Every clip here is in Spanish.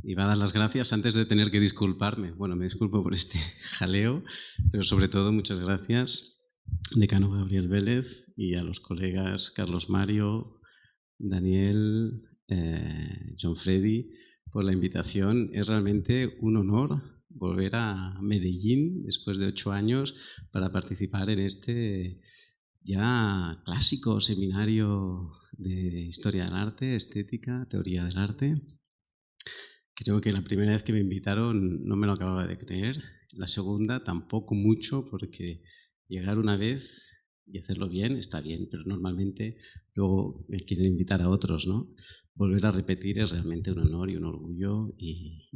Iba a dar las gracias antes de tener que disculparme. Bueno, me disculpo por este jaleo, pero sobre todo muchas gracias, decano Gabriel Vélez, y a los colegas Carlos Mario, Daniel, John Freddy, por la invitación. Es realmente un honor volver a Medellín después de 8 años para participar en este ya clásico seminario de Historia del Arte, Estética, Teoría del Arte. Creo que la primera vez que me invitaron no me lo acababa de creer. La segunda tampoco mucho, porque llegar una vez y hacerlo bien está bien, pero normalmente luego me quieren invitar a otros, ¿no? Volver a repetir es realmente un honor y un orgullo y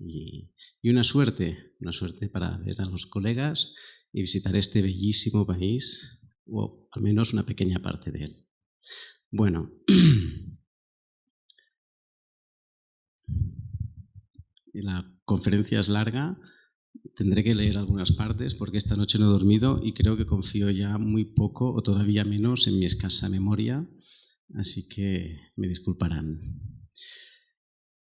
una suerte para ver a los colegas y visitar este bellísimo país, o al menos una pequeña parte de él. Bueno, la conferencia es larga, tendré que leer algunas partes porque esta noche no he dormido y creo que confío ya muy poco o todavía menos en mi escasa memoria, así que me disculparán.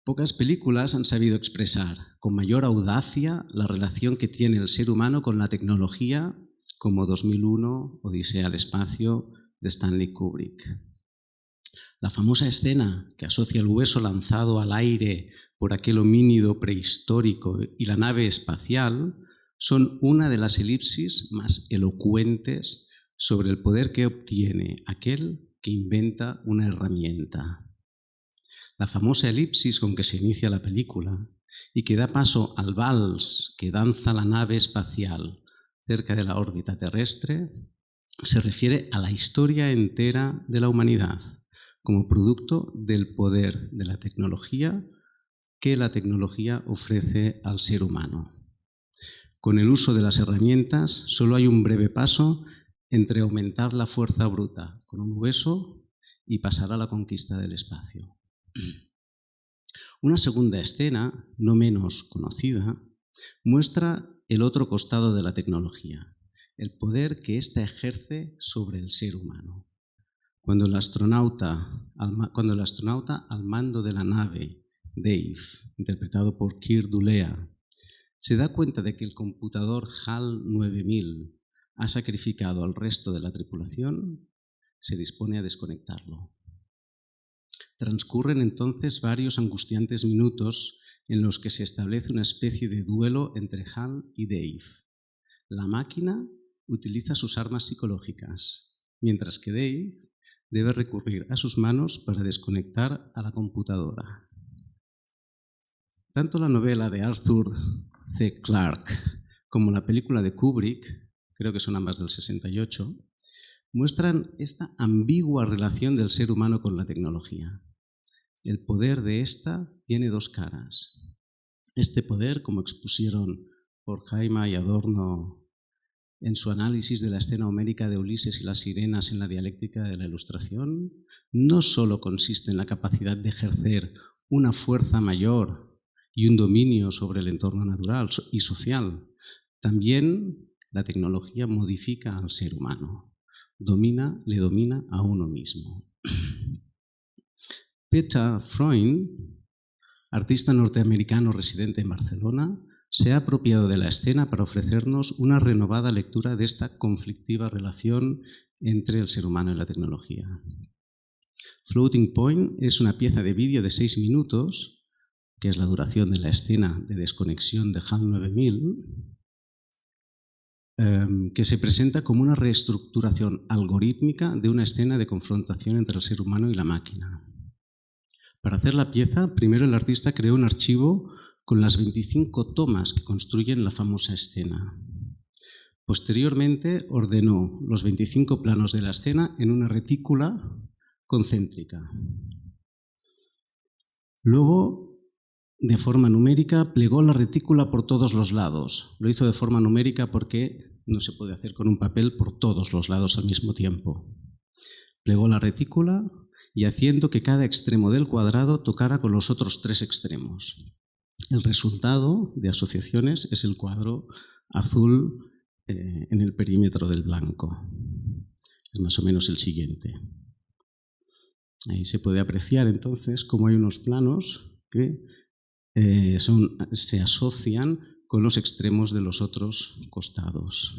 Pocas películas han sabido expresar con mayor audacia la relación que tiene el ser humano con la tecnología como 2001, Odisea al espacio, de Stanley Kubrick. La famosa escena que asocia el hueso lanzado al aire por aquel homínido prehistórico y la nave espacial son una de las elipsis más elocuentes sobre el poder que obtiene aquel que inventa una herramienta. La famosa elipsis con que se inicia la película y que da paso al vals que danza la nave espacial cerca de la órbita terrestre se refiere a la historia entera de la humanidad como producto del poder de la tecnología que la tecnología ofrece al ser humano. Con el uso de las herramientas solo hay un breve paso entre aumentar la fuerza bruta con un hueso y pasar a la conquista del espacio. Una segunda escena, no menos conocida, muestra el otro costado de la tecnología, el poder que ésta ejerce sobre el ser humano. Cuando el astronauta al mando de la nave, Dave, interpretado por Keir Dullea, se da cuenta de que el computador HAL 9000 ha sacrificado al resto de la tripulación, se dispone a desconectarlo. Transcurren entonces varios angustiantes minutos en los que se establece una especie de duelo entre HAL y Dave. La máquina utiliza sus armas psicológicas, mientras que Dave debe recurrir a sus manos para desconectar a la computadora. Tanto la novela de Arthur C. Clarke como la película de Kubrick, creo que son ambas del 68, muestran esta ambigua relación del ser humano con la tecnología. El poder de esta tiene dos caras. Este poder, como expusieron Horkheimer y Adorno en su análisis de la escena homérica de Ulises y las sirenas en la dialéctica de la Ilustración, no solo consiste en la capacidad de ejercer una fuerza mayor y un dominio sobre el entorno natural y social, también la tecnología modifica al ser humano, le domina a uno mismo. Peter Freund, artista norteamericano residente en Barcelona, se ha apropiado de la escena para ofrecernos una renovada lectura de esta conflictiva relación entre el ser humano y la tecnología. Floating Point es una pieza de vídeo de 6 minutos, que es la duración de la escena de desconexión de HAL 9000, que se presenta como una reestructuración algorítmica de una escena de confrontación entre el ser humano y la máquina. Para hacer la pieza, primero el artista creó un archivo con las 25 tomas que construyen la famosa escena. Posteriormente ordenó los 25 planos de la escena en una retícula concéntrica. Luego, de forma numérica, plegó la retícula por todos los lados. Lo hizo de forma numérica porque no se puede hacer con un papel por todos los lados al mismo tiempo. Plegó la retícula y haciendo que cada extremo del cuadrado tocara con los otros 3 extremos. El resultado de asociaciones es el cuadro azul en el perímetro del blanco. Es más o menos el siguiente. Ahí se puede apreciar entonces cómo hay unos planos que se asocian con los extremos de los otros costados.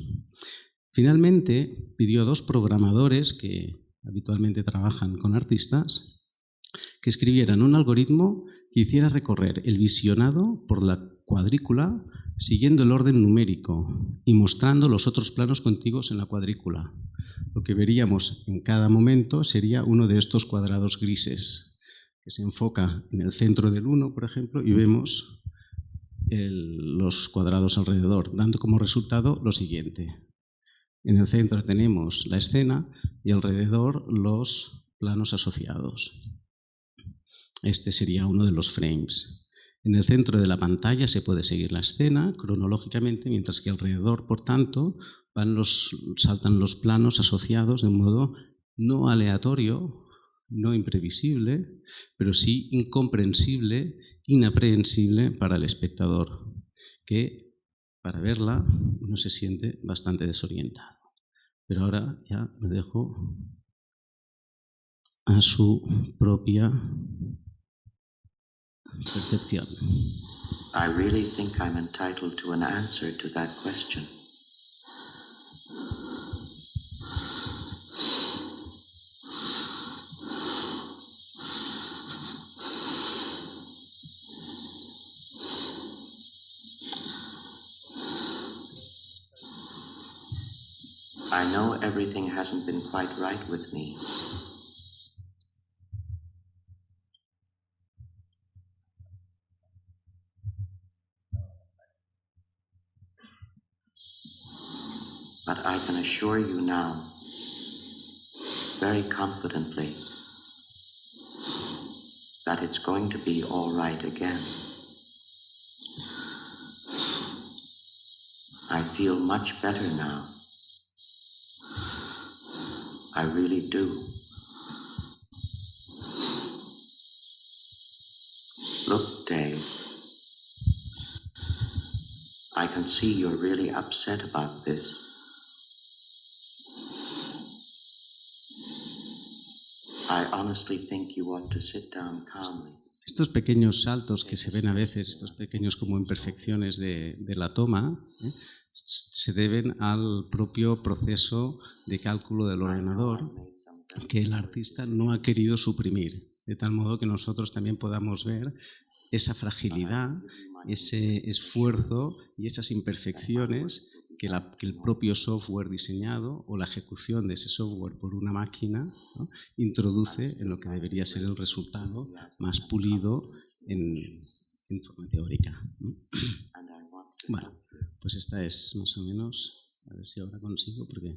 Finalmente, pidió a 2 programadores que habitualmente trabajan con artistas que escribieran un algoritmo que hiciera recorrer el visionado por la cuadrícula siguiendo el orden numérico y mostrando los otros planos contiguos en la cuadrícula. Lo que veríamos en cada momento sería uno de estos cuadrados grises, que se enfoca en el centro del 1, por ejemplo, y vemos los cuadrados alrededor, dando como resultado lo siguiente. En el centro tenemos la escena y alrededor los planos asociados. Este sería uno de los frames. En el centro de la pantalla se puede seguir la escena cronológicamente, mientras que alrededor, por tanto, saltan los planos asociados de un modo no aleatorio, no imprevisible, pero sí incomprensible, inaprehensible para el espectador, que para verla uno se siente bastante desorientado. Pero ahora ya me dejo a su propia percepción. I really think I'm entitled to an answer to that question. I know everything hasn't been quite right with me. But I can assure you now, very confidently, that it's going to be all right again. I feel much better now. I really do. Look, Dave, I can see you're really upset about this. I honestly think you ought to sit down calmly. Estos pequeños saltos que se ven a veces, estos pequeños como imperfecciones de la toma, se deben al propio proceso de cálculo del ordenador que el artista no ha querido suprimir, de tal modo que nosotros también podamos ver esa fragilidad, ese esfuerzo y esas imperfecciones que el propio software diseñado o la ejecución de ese software por una máquina, ¿no?, introduce en lo que debería ser el resultado más pulido en forma teórica, ¿no? Bueno, pues esta es más o menos, a ver si ahora consigo, porque...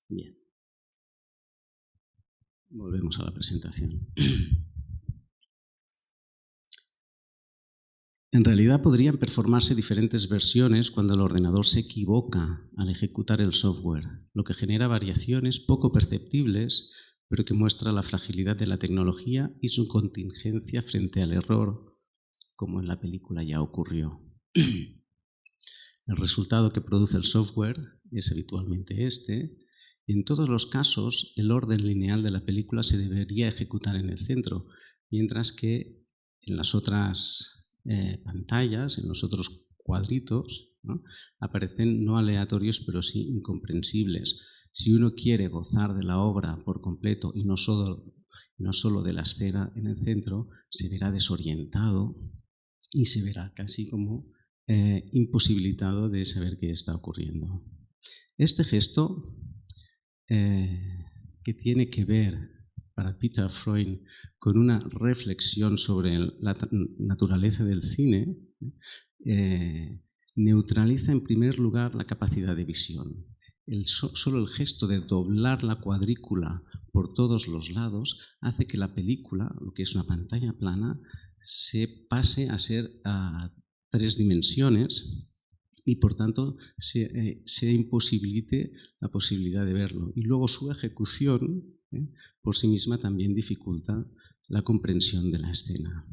Bien. Volvemos a la presentación. En realidad podrían performarse diferentes versiones cuando el ordenador se equivoca al ejecutar el software, lo que genera variaciones poco perceptibles, pero que muestra la fragilidad de la tecnología y su contingencia frente al error, como en la película ya ocurrió. El resultado que produce el software es habitualmente este, y en todos los casos el orden lineal de la película se debería ejecutar en el centro, mientras que en las otras pantallas, en los otros cuadritos, ¿no?, aparecen no aleatorios pero sí incomprensibles. Si uno quiere gozar de la obra por completo y no solo de la esfera en el centro, se verá desorientado y se verá casi como imposibilitado de saber qué está ocurriendo. Este gesto, que tiene que ver para Peter Freund con una reflexión sobre la naturaleza del cine, neutraliza en primer lugar la capacidad de visión. Solo el gesto de doblar la cuadrícula por todos los lados hace que la película, lo que es una pantalla plana, se pase a ser a 3 dimensiones y por tanto se imposibilite la posibilidad de verlo. Y luego su ejecución por sí misma también dificulta la comprensión de la escena.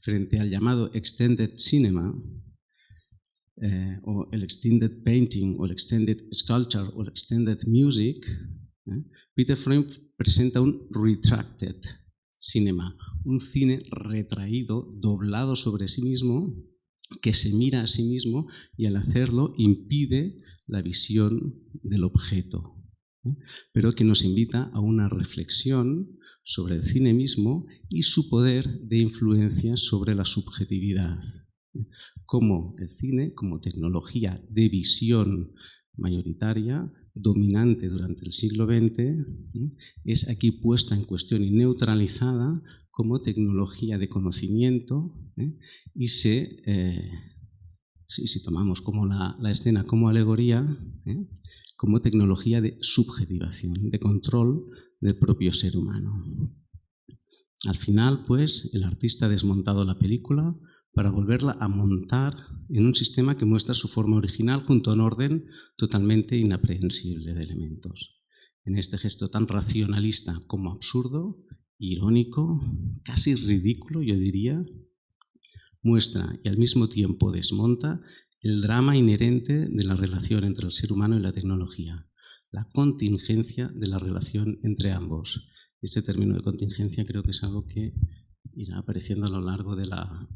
Frente al llamado extended cinema, o el extended painting, o el extended sculpture, o el extended music, Peter Freund presenta un retracted cinema, un cine retraído, doblado sobre sí mismo, que se mira a sí mismo y al hacerlo impide la visión del objeto, pero que nos invita a una reflexión sobre el cine mismo y su poder de influencia sobre la subjetividad. Cómo el cine, como tecnología de visión mayoritaria, dominante durante el siglo XX, es aquí puesta en cuestión y neutralizada como tecnología de conocimiento, y si tomamos como la escena como alegoría, como tecnología de subjetivación, de control del propio ser humano. Al final, pues, el artista ha desmontado la película para volverla a montar en un sistema que muestra su forma original junto a un orden totalmente inaprehensible de elementos. En este gesto tan racionalista como absurdo, irónico, casi ridículo, yo diría, muestra y al mismo tiempo desmonta el drama inherente de la relación entre el ser humano y la tecnología, la contingencia de la relación entre ambos. Este término de contingencia creo que es algo que irá apareciendo a lo largo de la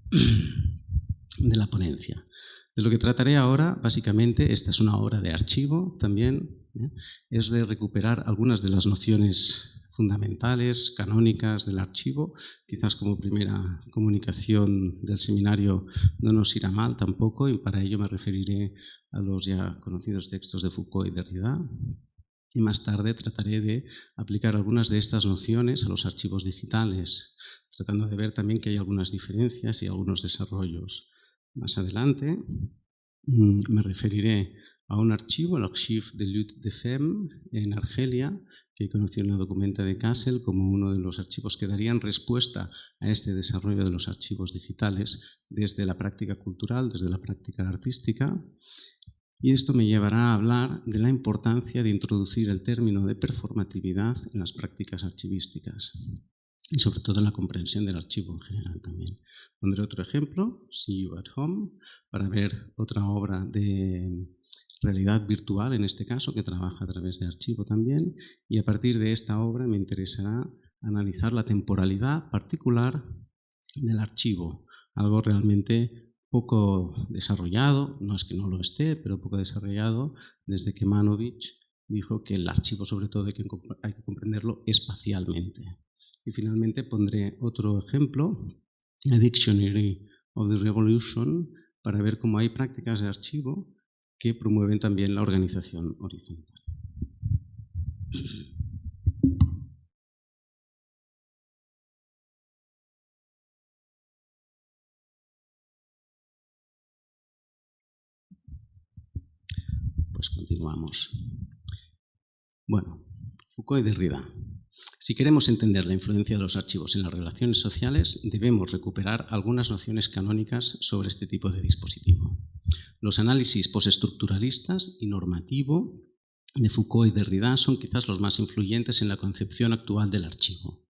ponencia. De lo que trataré ahora, básicamente, esta es una obra de archivo también, es de recuperar algunas de las nociones fundamentales, canónicas del archivo. Quizás como primera comunicación del seminario no nos irá mal tampoco, y para ello me referiré a los ya conocidos textos de Foucault y Derrida. Y más tarde trataré de aplicar algunas de estas nociones a los archivos digitales, tratando de ver también que hay algunas diferencias y algunos desarrollos. Más adelante me referiré a un archivo, el Archive de Lutte de Femme, en Argelia, que conocí en la documenta de Kassel como uno de los archivos que darían respuesta a este desarrollo de los archivos digitales desde la práctica cultural, desde la práctica artística. Y esto me llevará a hablar de la importancia de introducir el término de performatividad en las prácticas archivísticas y sobre todo en la comprensión del archivo en general también. Pondré otro ejemplo, See You at Home, para ver otra obra de realidad virtual, en este caso, que trabaja a través de archivo también, y a partir de esta obra me interesará analizar la temporalidad particular del archivo, algo realmente poco desarrollado, no es que no lo esté, pero poco desarrollado desde que Manovich dijo que el archivo sobre todo hay que comprenderlo espacialmente. Y finalmente pondré otro ejemplo, A Dictionary of the Revolution, para ver cómo hay prácticas de archivo que promueven también la organización horizontal. Pues continuamos. Bueno, Foucault y Derrida. Si queremos entender la influencia de los archivos en las relaciones sociales, debemos recuperar algunas nociones canónicas sobre este tipo de dispositivo. Los análisis postestructuralistas y normativo de Foucault y Derrida son quizás los más influyentes en la concepción actual del archivo.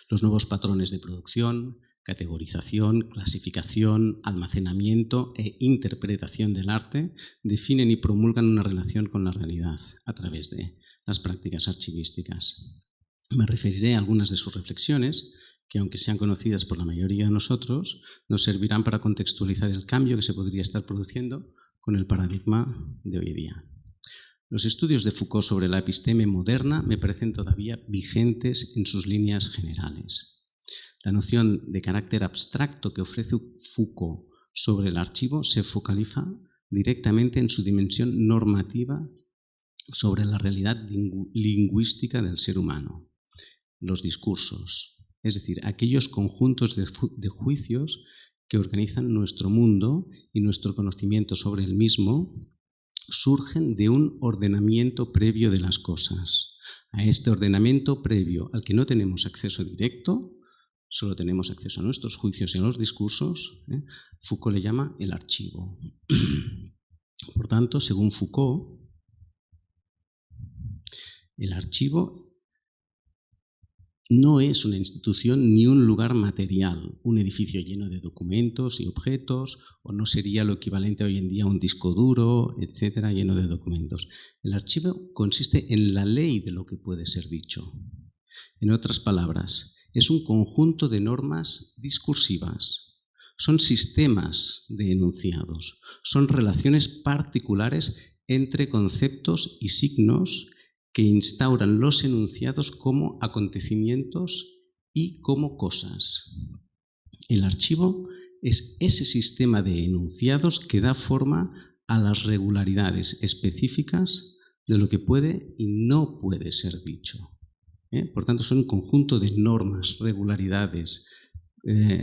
Los nuevos patrones de producción, categorización, clasificación, almacenamiento e interpretación del arte definen y promulgan una relación con la realidad a través de las prácticas archivísticas. Me referiré a algunas de sus reflexiones que, aunque sean conocidas por la mayoría de nosotros, nos servirán para contextualizar el cambio que se podría estar produciendo con el paradigma de hoy día. Los estudios de Foucault sobre la episteme moderna me parecen todavía vigentes en sus líneas generales. La noción de carácter abstracto que ofrece Foucault sobre el archivo se focaliza directamente en su dimensión normativa sobre la realidad lingüística del ser humano. Los discursos, es decir, aquellos conjuntos de juicios que organizan nuestro mundo y nuestro conocimiento sobre el mismo, surgen de un ordenamiento previo de las cosas. A este ordenamiento previo al que no tenemos acceso directo, solo tenemos acceso a nuestros juicios y a los discursos, Foucault le llama el archivo. Por tanto, según Foucault, el archivo no es una institución ni un lugar material, un edificio lleno de documentos y objetos, o no sería lo equivalente hoy en día a un disco duro, etcétera, lleno de documentos. El archivo consiste en la ley de lo que puede ser dicho. En otras palabras, es un conjunto de normas discursivas. Son sistemas de enunciados, son relaciones particulares entre conceptos y signos que instauran los enunciados como acontecimientos y como cosas. El archivo es ese sistema de enunciados que da forma a las regularidades específicas de lo que puede y no puede ser dicho. Por tanto, son un conjunto de normas, regularidades,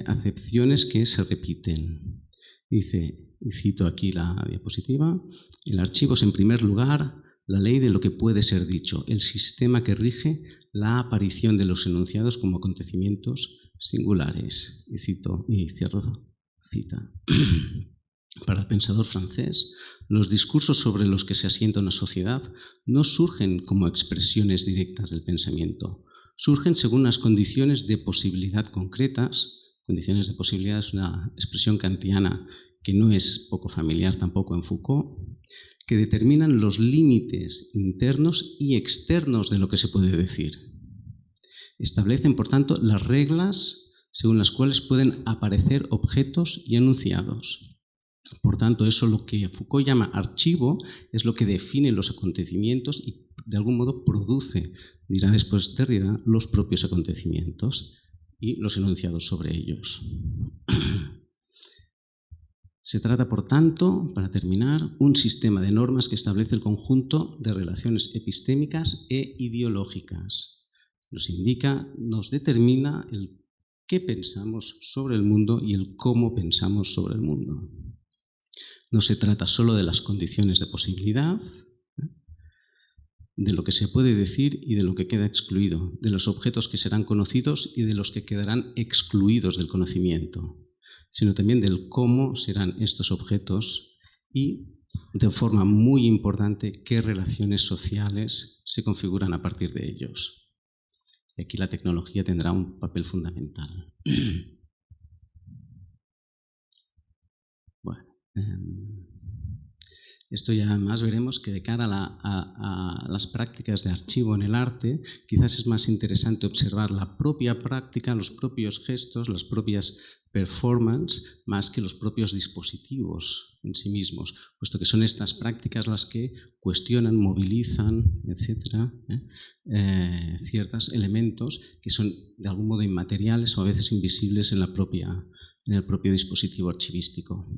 acepciones que se repiten. Dice, y cito aquí la diapositiva, el archivo es en primer lugar la ley de lo que puede ser dicho, el sistema que rige la aparición de los enunciados como acontecimientos singulares. Y cito, y cierro cita. Para el pensador francés, los discursos sobre los que se asienta una sociedad no surgen como expresiones directas del pensamiento, surgen según unas condiciones de posibilidad concretas. Condiciones de posibilidad es una expresión kantiana que no es poco familiar tampoco en Foucault, que determinan los límites internos y externos de lo que se puede decir. Establecen, por tanto, las reglas según las cuales pueden aparecer objetos y enunciados. Por tanto, eso lo que Foucault llama archivo es lo que define los acontecimientos y de algún modo produce, dirá después Derrida, los propios acontecimientos y los enunciados sobre ellos. Se trata, por tanto, para terminar, un sistema de normas que establece el conjunto de relaciones epistémicas e ideológicas. Nos indica, nos determina el qué pensamos sobre el mundo y el cómo pensamos sobre el mundo. No se trata solo de las condiciones de posibilidad, de lo que se puede decir y de lo que queda excluido, de los objetos que serán conocidos y de los que quedarán excluidos del conocimiento, sino también del cómo serán estos objetos y, de forma muy importante, qué relaciones sociales se configuran a partir de ellos. Y aquí la tecnología tendrá un papel fundamental. Bueno, esto ya además veremos que de cara a las prácticas de archivo en el arte, quizás es más interesante observar la propia práctica, los propios gestos, las propias performances, más que los propios dispositivos en sí mismos, puesto que son estas prácticas las que cuestionan, movilizan, etcétera, ciertos elementos que son de algún modo inmateriales o a veces invisibles en el propio dispositivo archivístico.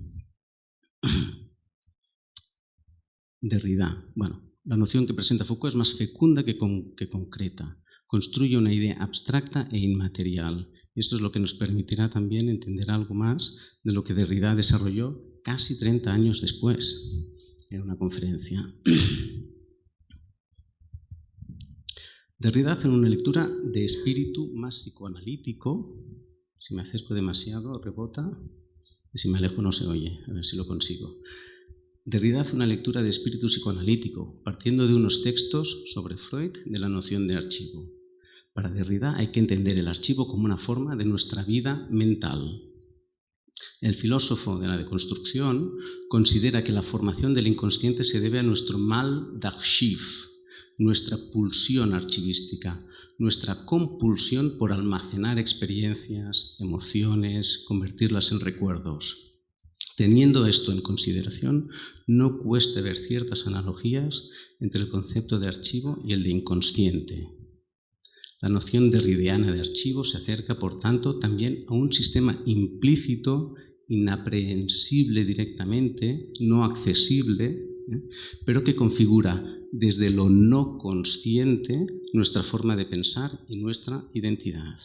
Derrida. Bueno, la noción que presenta Foucault es más fecunda que concreta. Construye una idea abstracta e inmaterial. Y esto es lo que nos permitirá también entender algo más de lo que Derrida desarrolló casi 30 años después en una conferencia. Derrida hace una lectura de espíritu más psicoanalítico. Si me acerco demasiado, rebota. Y si me alejo, no se oye. A ver si lo consigo. Derrida hace una lectura de espíritu psicoanalítico, partiendo de unos textos sobre Freud de la noción de archivo. Para Derrida hay que entender el archivo como una forma de nuestra vida mental. El filósofo de la deconstrucción considera que la formación del inconsciente se debe a nuestro mal d'archive, nuestra pulsión archivística, nuestra compulsión por almacenar experiencias, emociones, convertirlas en recuerdos. Teniendo esto en consideración, no cuesta ver ciertas analogías entre el concepto de archivo y el de inconsciente. La noción derridiana de archivo se acerca, por tanto, también a un sistema implícito, inaprehensible directamente, no accesible, pero que configura desde lo no consciente nuestra forma de pensar y nuestra identidad.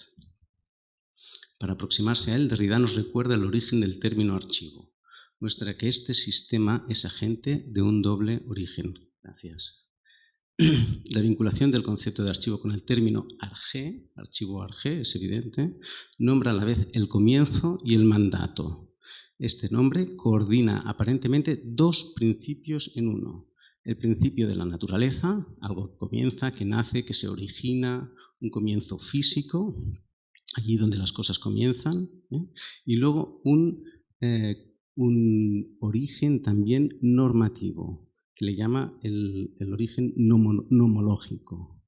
Para aproximarse a él, Derrida nos recuerda el origen del término archivo. Muestra que este sistema es agente de un doble origen. Gracias. La vinculación del concepto de archivo con el término arché, archivo arché, es evidente, nombra a la vez el comienzo y el mandato. Este nombre coordina aparentemente dos principios en uno. El principio de la naturaleza, algo que comienza, que nace, que se origina un comienzo físico, allí donde las cosas comienzan, y luego un origen también normativo, que le llama el origen nomológico.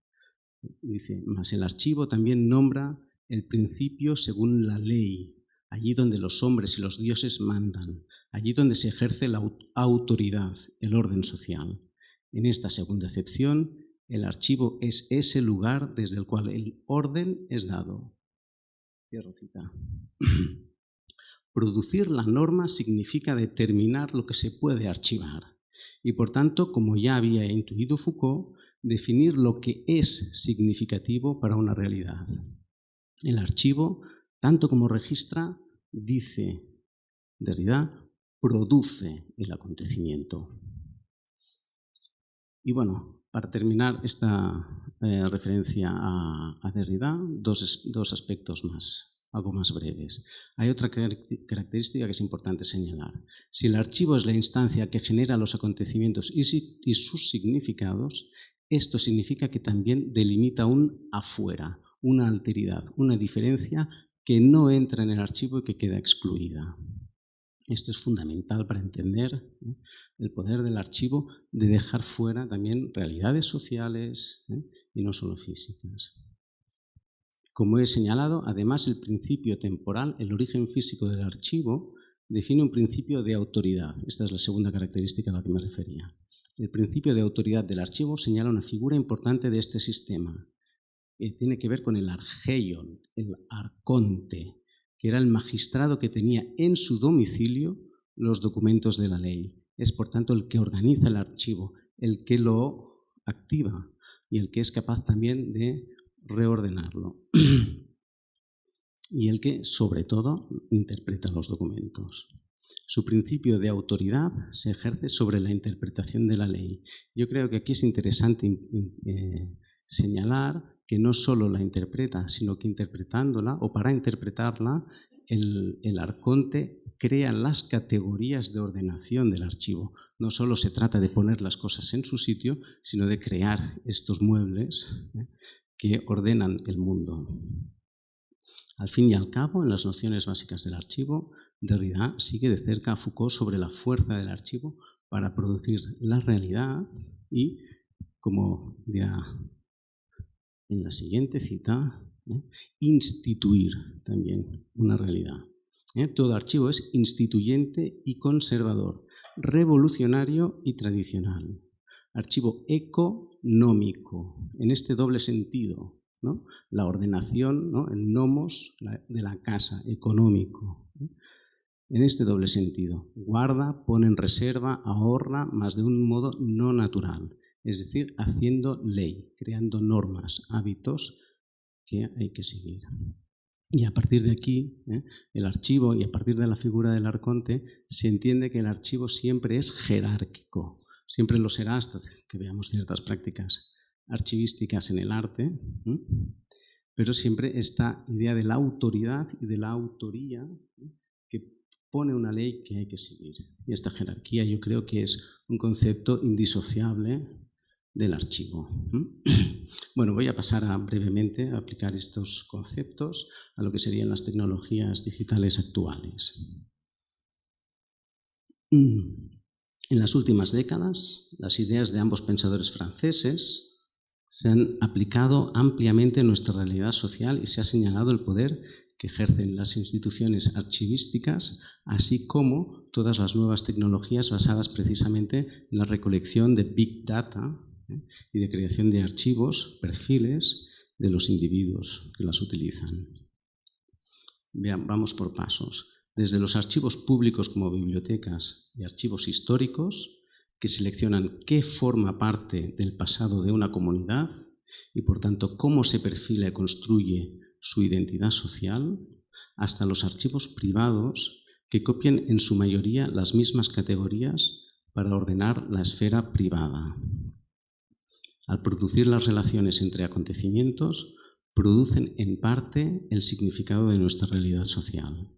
Dice, más el archivo también nombra el principio según la ley, allí donde los hombres y los dioses mandan, allí donde se ejerce la autoridad, el orden social. En esta segunda acepción, el archivo es ese lugar desde el cual el orden es dado. Cierro cita. Producir la norma significa determinar lo que se puede archivar y, por tanto, como ya había intuido Foucault, definir lo que es significativo para una realidad. El archivo, tanto como registra, dice Derrida, produce el acontecimiento. Y bueno, para terminar esta referencia a Derrida, dos aspectos más, algo más breves. Hay otra característica que es importante señalar. Si el archivo es la instancia que genera los acontecimientos y sus significados, esto significa que también delimita un afuera, una alteridad, una diferencia que no entra en el archivo y que queda excluida. Esto es fundamental para entender el poder del archivo de dejar fuera también realidades sociales y no solo físicas. Como he señalado, además el principio temporal, el origen físico del archivo, define un principio de autoridad. Esta es la segunda característica a la que me refería. El principio de autoridad del archivo señala una figura importante de este sistema, que tiene que ver con el archeion, el arconte, que era el magistrado que tenía en su domicilio los documentos de la ley. Es, por tanto, el que organiza el archivo, el que lo activa y el que es capaz también de reordenarlo. Y el que, sobre todo, interpreta los documentos. Su principio de autoridad se ejerce sobre la interpretación de la ley. Yo creo que aquí es interesante señalar que no solo la interpreta, sino que interpretándola, o para interpretarla, el arconte crea las categorías de ordenación del archivo. No solo se trata de poner las cosas en su sitio, sino de crear estos muebles que ordenan el mundo. Al fin y al cabo, en las nociones básicas del archivo, Derrida sigue de cerca a Foucault sobre la fuerza del archivo para producir la realidad y, como dirá en la siguiente cita, instituir también una realidad. Todo archivo es instituyente y conservador, revolucionario y tradicional. Archivo económico, en este doble sentido, ¿no? La ordenación, ¿no? El nomos de la casa, económico. En este doble sentido, guarda, pone en reserva, ahorra, más de un modo no natural. Es decir, haciendo ley, creando normas, hábitos que hay que seguir. Y a partir de aquí, el archivo, y a partir de la figura del arconte, se entiende que el archivo siempre es jerárquico. Siempre lo será hasta que veamos ciertas prácticas archivísticas en el arte, pero siempre esta idea de la autoridad y de la autoría que pone una ley que hay que seguir. Y esta jerarquía yo creo que es un concepto indisociable del archivo. Bueno, voy a pasar brevemente a aplicar estos conceptos a lo que serían las tecnologías digitales actuales. En las últimas décadas, las ideas de ambos pensadores franceses se han aplicado ampliamente en nuestra realidad social y se ha señalado el poder que ejercen las instituciones archivísticas, así como todas las nuevas tecnologías basadas precisamente en la recolección de Big Data y de creación de archivos, perfiles de los individuos que las utilizan. Vean, vamos por pasos. Desde los archivos públicos como bibliotecas y archivos históricos, que seleccionan qué forma parte del pasado de una comunidad y, por tanto, cómo se perfila y construye su identidad social, hasta los archivos privados, que copian en su mayoría las mismas categorías para ordenar la esfera privada. Al producir las relaciones entre acontecimientos, producen en parte el significado de nuestra realidad social.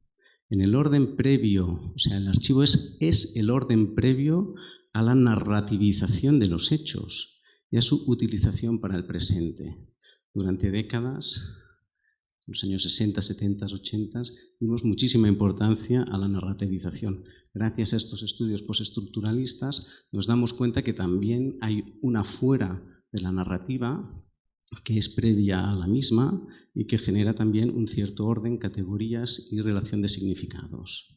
En el orden previo, o sea, el archivo es el orden previo a la narrativización de los hechos y a su utilización para el presente. durante décadas, en los años 60, 70, 80, dimos muchísima importancia a la narrativización. Gracias a estos estudios postestructuralistas nos damos cuenta que también hay una fuera de la narrativa que es previa a la misma y que genera también un cierto orden, categorías y relación de significados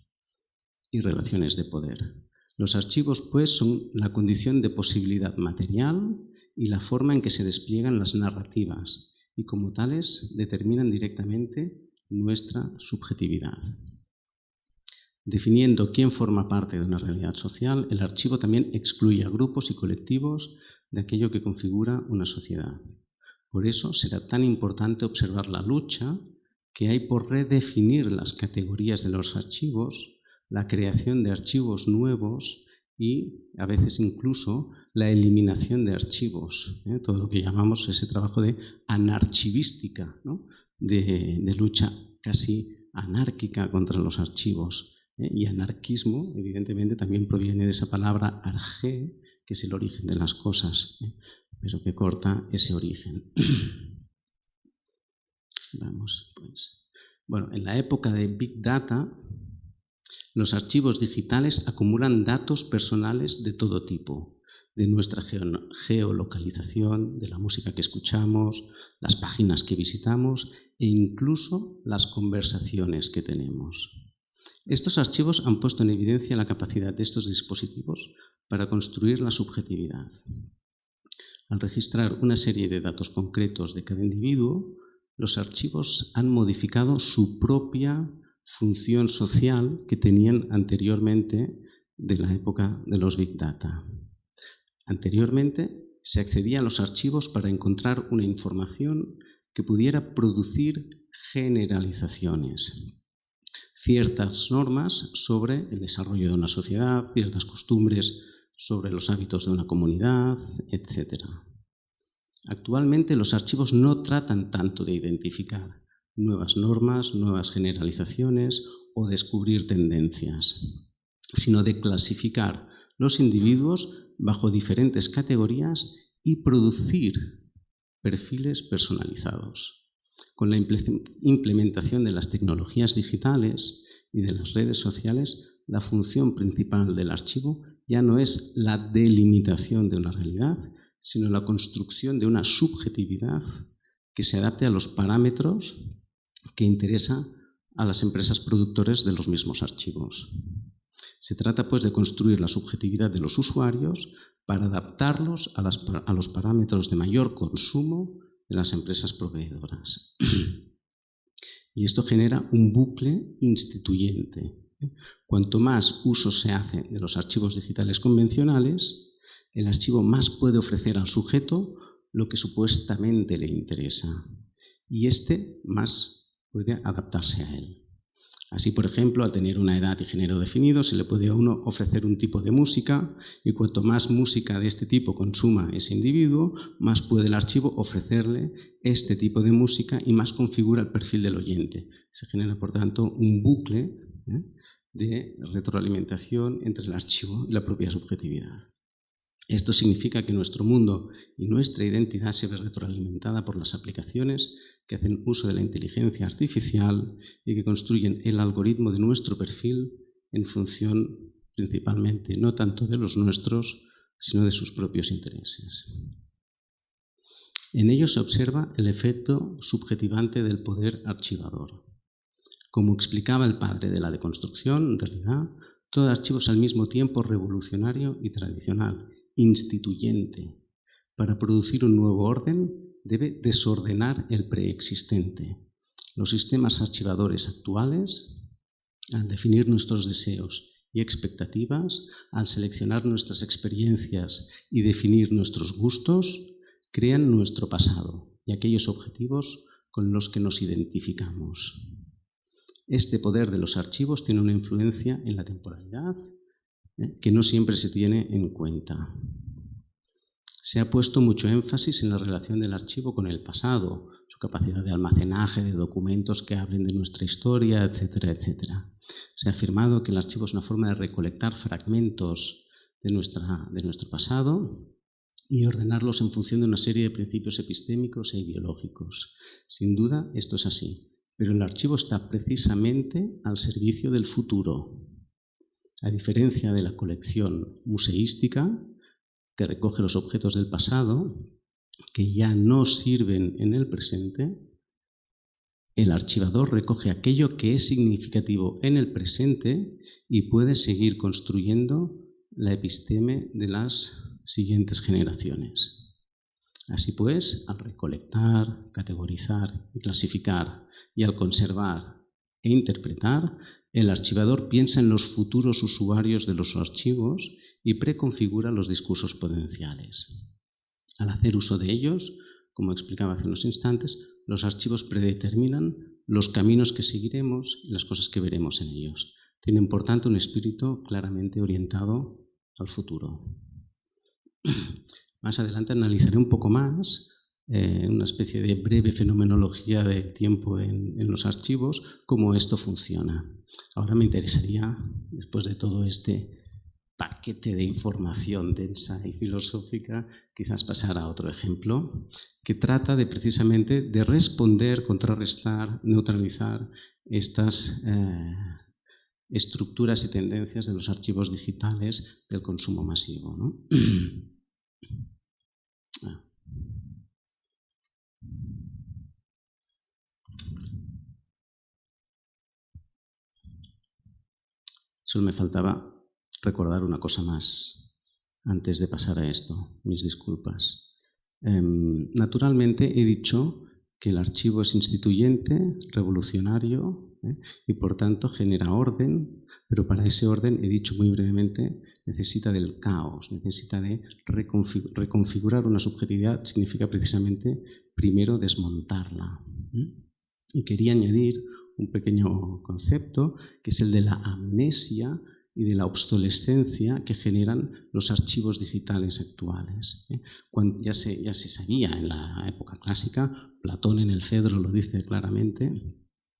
y relaciones de poder. Los archivos, pues, son la condición de posibilidad material y la forma en que se despliegan las narrativas y como tales determinan directamente nuestra subjetividad. Definiendo quién forma parte de una realidad social, el archivo también excluye a grupos y colectivos de aquello que configura una sociedad. Por eso será tan importante observar la lucha que hay por redefinir las categorías de los archivos, la creación de archivos nuevos y a veces incluso la eliminación de archivos, todo lo que llamamos ese trabajo de anarchivística, ¿no? de lucha casi anárquica contra los archivos. Y anarquismo, evidentemente, también proviene de esa palabra arge, que es el origen de las cosas, pero que corta ese origen. Vamos, pues. Bueno, en la época de Big Data, los archivos digitales acumulan datos personales de todo tipo, de nuestra geolocalización, de la música que escuchamos, las páginas que visitamos e incluso las conversaciones que tenemos. Estos archivos han puesto en evidencia la capacidad de estos dispositivos para construir la subjetividad. Al registrar una serie de datos concretos de cada individuo, los archivos han modificado su propia función social que tenían anteriormente de la época de los Big Data. Anteriormente se accedía a los archivos para encontrar una información que pudiera producir generalizaciones, ciertas normas sobre el desarrollo de una sociedad, ciertas costumbres sobre los hábitos de una comunidad, etc. Actualmente los archivos no tratan tanto de identificar nuevas normas, nuevas generalizaciones o descubrir tendencias, sino de clasificar los individuos bajo diferentes categorías y producir perfiles personalizados. Con la implementación de las tecnologías digitales y de las redes sociales, la función principal del archivo ya no es la delimitación de una realidad, sino la construcción de una subjetividad que se adapte a los parámetros que interesa a las empresas productoras de los mismos archivos. Se trata, pues, de construir la subjetividad de los usuarios para adaptarlos a los parámetros de mayor consumo de las empresas proveedoras. Y esto genera un bucle instituyente. Cuanto más uso se hace de los archivos digitales convencionales, el archivo más puede ofrecer al sujeto lo que supuestamente le interesa, y éste más puede adaptarse a él. Así, por ejemplo, al tener una edad y género definido, se le puede a uno ofrecer un tipo de música, y cuanto más música de este tipo consuma ese individuo, más puede el archivo ofrecerle este tipo de música y más configura el perfil del oyente. Se genera, por tanto, un bucle de retroalimentación entre el archivo y la propia subjetividad. Esto significa que nuestro mundo y nuestra identidad se ve retroalimentada por las aplicaciones que hacen uso de la inteligencia artificial y que construyen el algoritmo de nuestro perfil en función principalmente no tanto de los nuestros, sino de sus propios intereses. En ello se observa el efecto subjetivante del poder archivador. Como explicaba el padre de la deconstrucción, en realidad, todo archivo es al mismo tiempo revolucionario y tradicional, instituyente. Para producir un nuevo orden, debe desordenar el preexistente. Los sistemas archivadores actuales, al definir nuestros deseos y expectativas, al seleccionar nuestras experiencias y definir nuestros gustos, crean nuestro pasado y aquellos objetivos con los que nos identificamos. Este poder de los archivos tiene una influencia en la temporalidad que no siempre se tiene en cuenta. Se ha puesto mucho énfasis en la relación del archivo con el pasado, su capacidad de almacenaje de documentos que hablen de nuestra historia, etcétera, etcétera. Se ha afirmado que el archivo es una forma de recolectar fragmentos de nuestro pasado y ordenarlos en función de una serie de principios epistémicos e ideológicos. Sin duda, esto es así, pero el archivo está precisamente al servicio del futuro. A diferencia de la colección museística, que recoge los objetos del pasado, que ya no sirven en el presente, el archivador recoge aquello que es significativo en el presente y puede seguir construyendo la episteme de las siguientes generaciones. Así pues, al recolectar, categorizar y clasificar, y al conservar e interpretar, el archivador piensa en los futuros usuarios de los archivos y preconfigura los discursos potenciales. Al hacer uso de ellos, como explicaba hace unos instantes, los archivos predeterminan los caminos que seguiremos y las cosas que veremos en ellos. Tienen, por tanto, un espíritu claramente orientado al futuro. Más adelante analizaré un poco más, una especie de breve fenomenología del tiempo en los archivos, cómo esto funciona. Ahora me interesaría, después de todo este paquete de información densa y filosófica, quizás pasar a otro ejemplo que trata de precisamente de responder, contrarrestar, neutralizar estas estructuras y tendencias de los archivos digitales del consumo masivo, ¿no? Solo me faltaba recordar una cosa más antes de pasar a esto, mis disculpas. Naturalmente he dicho que el archivo es instituyente, revolucionario, y por tanto genera orden, pero para ese orden, he dicho muy brevemente, necesita del caos, necesita de reconfigurar una subjetividad, significa precisamente primero desmontarla. Y quería añadir un pequeño concepto, que es el de la amnesia y de la obsolescencia que generan los archivos digitales actuales. Ya se sabía en la época clásica, Platón en el Fedro lo dice claramente,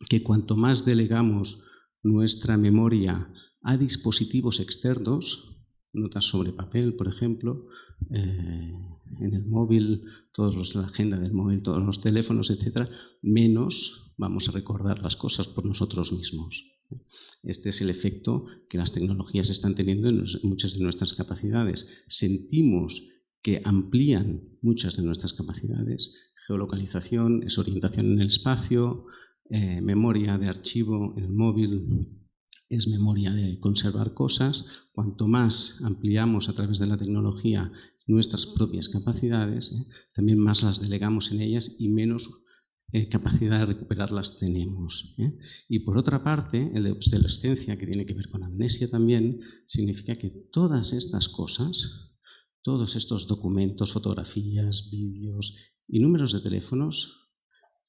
que cuanto más delegamos nuestra memoria a dispositivos externos, notas sobre papel, por ejemplo, en el móvil, la agenda del móvil, todos los teléfonos, etc., menos vamos a recordar las cosas por nosotros mismos. Este es el efecto que las tecnologías están teniendo en muchas de nuestras capacidades. Sentimos que amplían muchas de nuestras capacidades. Geolocalización es orientación en el espacio, memoria de archivo en el móvil es memoria de conservar cosas. Cuanto más ampliamos a través de la tecnología nuestras propias capacidades, también más las delegamos en ellas y menos capacidad de recuperarlas tenemos. Y por otra parte, el de obsolescencia, que tiene que ver con amnesia también, significa que todas estas cosas, todos estos documentos, fotografías, vídeos y números de teléfonos,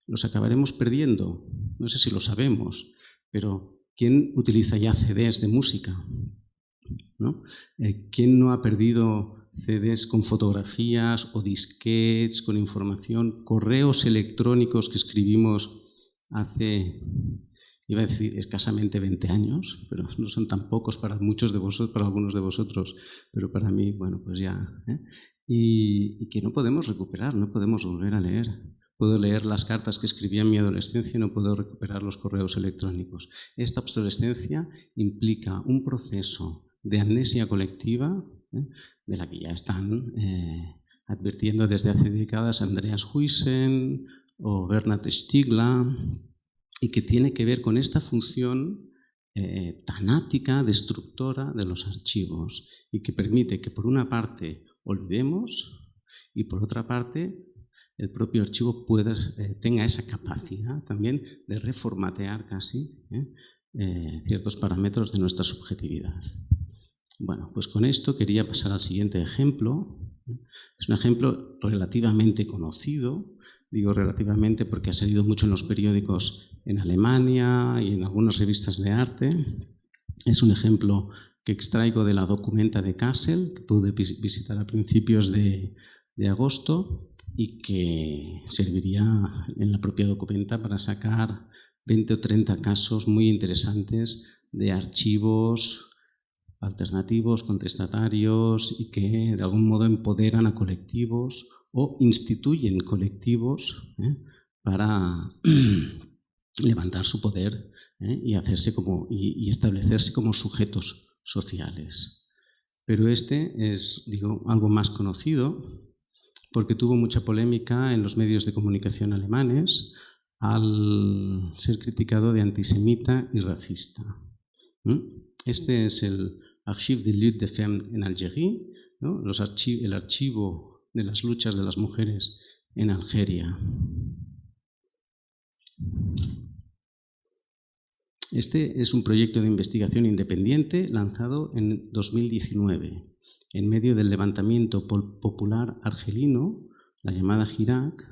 los acabaremos perdiendo. No sé si lo sabemos, pero ¿quién utiliza ya CDs de música? ¿No? ¿Quién no ha perdido CDs con fotografías o disquetes con información, correos electrónicos que escribimos hace, iba a decir, escasamente 20 años, pero no son tan pocos para muchos de vosotros, para algunos de vosotros, pero para mí, bueno, pues ya. Y que no podemos recuperar, no podemos volver a leer. Puedo leer las cartas que escribía en mi adolescencia y no puedo recuperar los correos electrónicos. Esta obsolescencia implica un proceso de amnesia colectiva, de la que ya están advirtiendo desde hace décadas Andreas Huyssen o Bernhard Stiegler, y que tiene que ver con esta función tanática, destructora de los archivos, y que permite que por una parte olvidemos y por otra parte el propio archivo tenga esa capacidad también de reformatear casi ciertos parámetros de nuestra subjetividad. Bueno, pues con esto quería pasar al siguiente ejemplo. Es un ejemplo relativamente conocido, digo relativamente porque ha salido mucho en los periódicos en Alemania y en algunas revistas de arte. Es un ejemplo que extraigo de la Documenta de Kassel, que pude visitar a principios de agosto y que serviría en la propia Documenta para sacar 20 o 30 casos muy interesantes de archivos alternativos, contestatarios y que de algún modo empoderan a colectivos o instituyen colectivos para levantar su poder y hacerse y establecerse como sujetos sociales. Pero este es, digo, algo más conocido porque tuvo mucha polémica en los medios de comunicación alemanes al ser criticado de antisemita y racista. Este es el Archive des luttes des femmes en Algérie, ¿no? El archivo de las luchas de las mujeres en Algeria. Este es un proyecto de investigación independiente lanzado en 2019, en medio del levantamiento popular argelino, la llamada Hirak,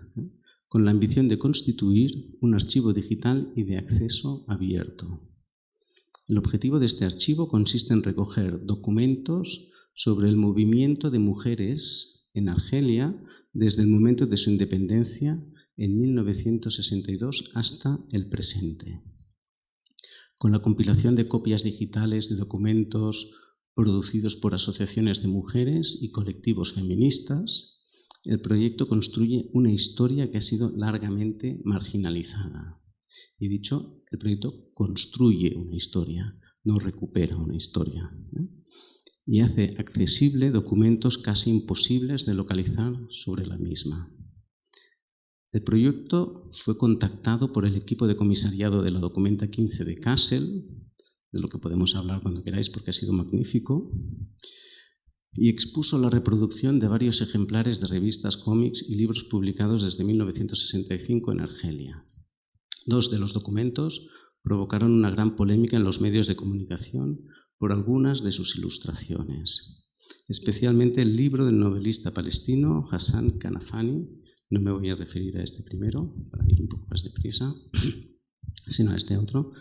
con la ambición de constituir un archivo digital y de acceso abierto. El objetivo de este archivo consiste en recoger documentos sobre el movimiento de mujeres en Argelia desde el momento de su independencia en 1962 hasta el presente. Con la compilación de copias digitales de documentos producidos por asociaciones de mujeres y colectivos feministas, el proyecto construye una historia que ha sido largamente marginalizada. Y dicho, el proyecto construye una historia, no recupera una historia, y hace accesible documentos casi imposibles de localizar sobre la misma. El proyecto fue contactado por el equipo de comisariado de la Documenta 15 de Kassel, de lo que podemos hablar cuando queráis porque ha sido magnífico, y expuso la reproducción de varios ejemplares de revistas, cómics y libros publicados desde 1965 en Argelia. Dos de los documentos provocaron una gran polémica en los medios de comunicación por algunas de sus ilustraciones, especialmente el libro del novelista palestino Hassan Kanafani. No me voy a referir a este primero, para ir un poco más deprisa, sino a este otro,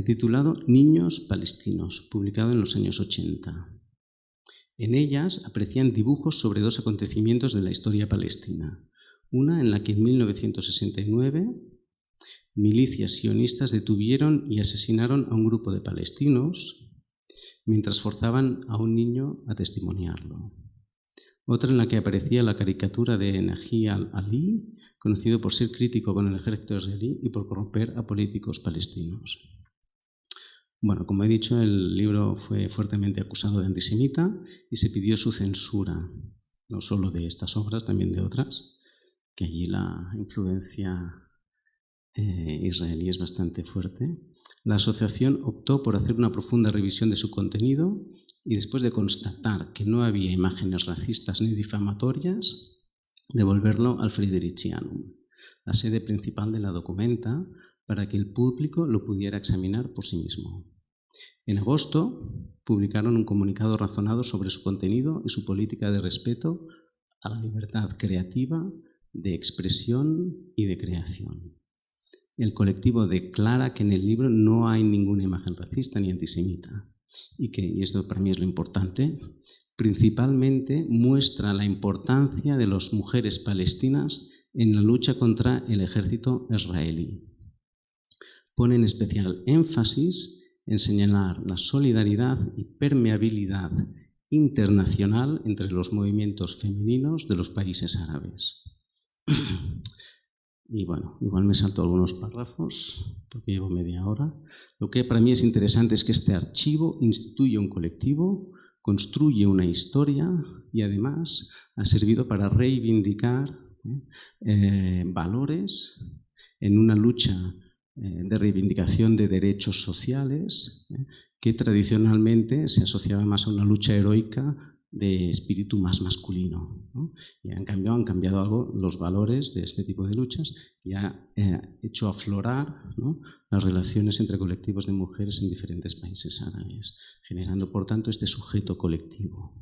titulado Niños palestinos, publicado en los años 80. En ellas aprecian dibujos sobre dos acontecimientos de la historia palestina. Una en la que en 1969 milicias sionistas detuvieron y asesinaron a un grupo de palestinos mientras forzaban a un niño a testimoniarlo. Otra en la que aparecía la caricatura de Naji al-Ali, conocido por ser crítico con el ejército israelí y por corromper a políticos palestinos. Bueno, como he dicho, el libro fue fuertemente acusado de antisemita y se pidió su censura, no solo de estas obras, también de otras, que allí la influencia israelí es bastante fuerte. La asociación optó por hacer una profunda revisión de su contenido y después de constatar que no había imágenes racistas ni difamatorias, devolverlo al Fridericianum, la sede principal de la Documenta, para que el público lo pudiera examinar por sí mismo. En agosto publicaron un comunicado razonado sobre su contenido y su política de respeto a la libertad creativa, de expresión y de creación. El colectivo declara que en el libro no hay ninguna imagen racista ni antisemita y esto para mí es lo importante, principalmente muestra la importancia de las mujeres palestinas en la lucha contra el ejército israelí. Pone en especial énfasis en señalar la solidaridad y permeabilidad internacional entre los movimientos femeninos de los países árabes. Y bueno, igual me salto algunos párrafos porque llevo media hora. Lo que para mí es interesante es que este archivo instituye un colectivo, construye una historia y además ha servido para reivindicar valores en una lucha de reivindicación de derechos sociales que tradicionalmente se asociaba más a una lucha heroica de espíritu más masculino, ¿no? Y en cambio han cambiado algo los valores de este tipo de luchas y ha hecho aflorar, ¿no?, las relaciones entre colectivos de mujeres en diferentes países árabes, generando por tanto este sujeto colectivo.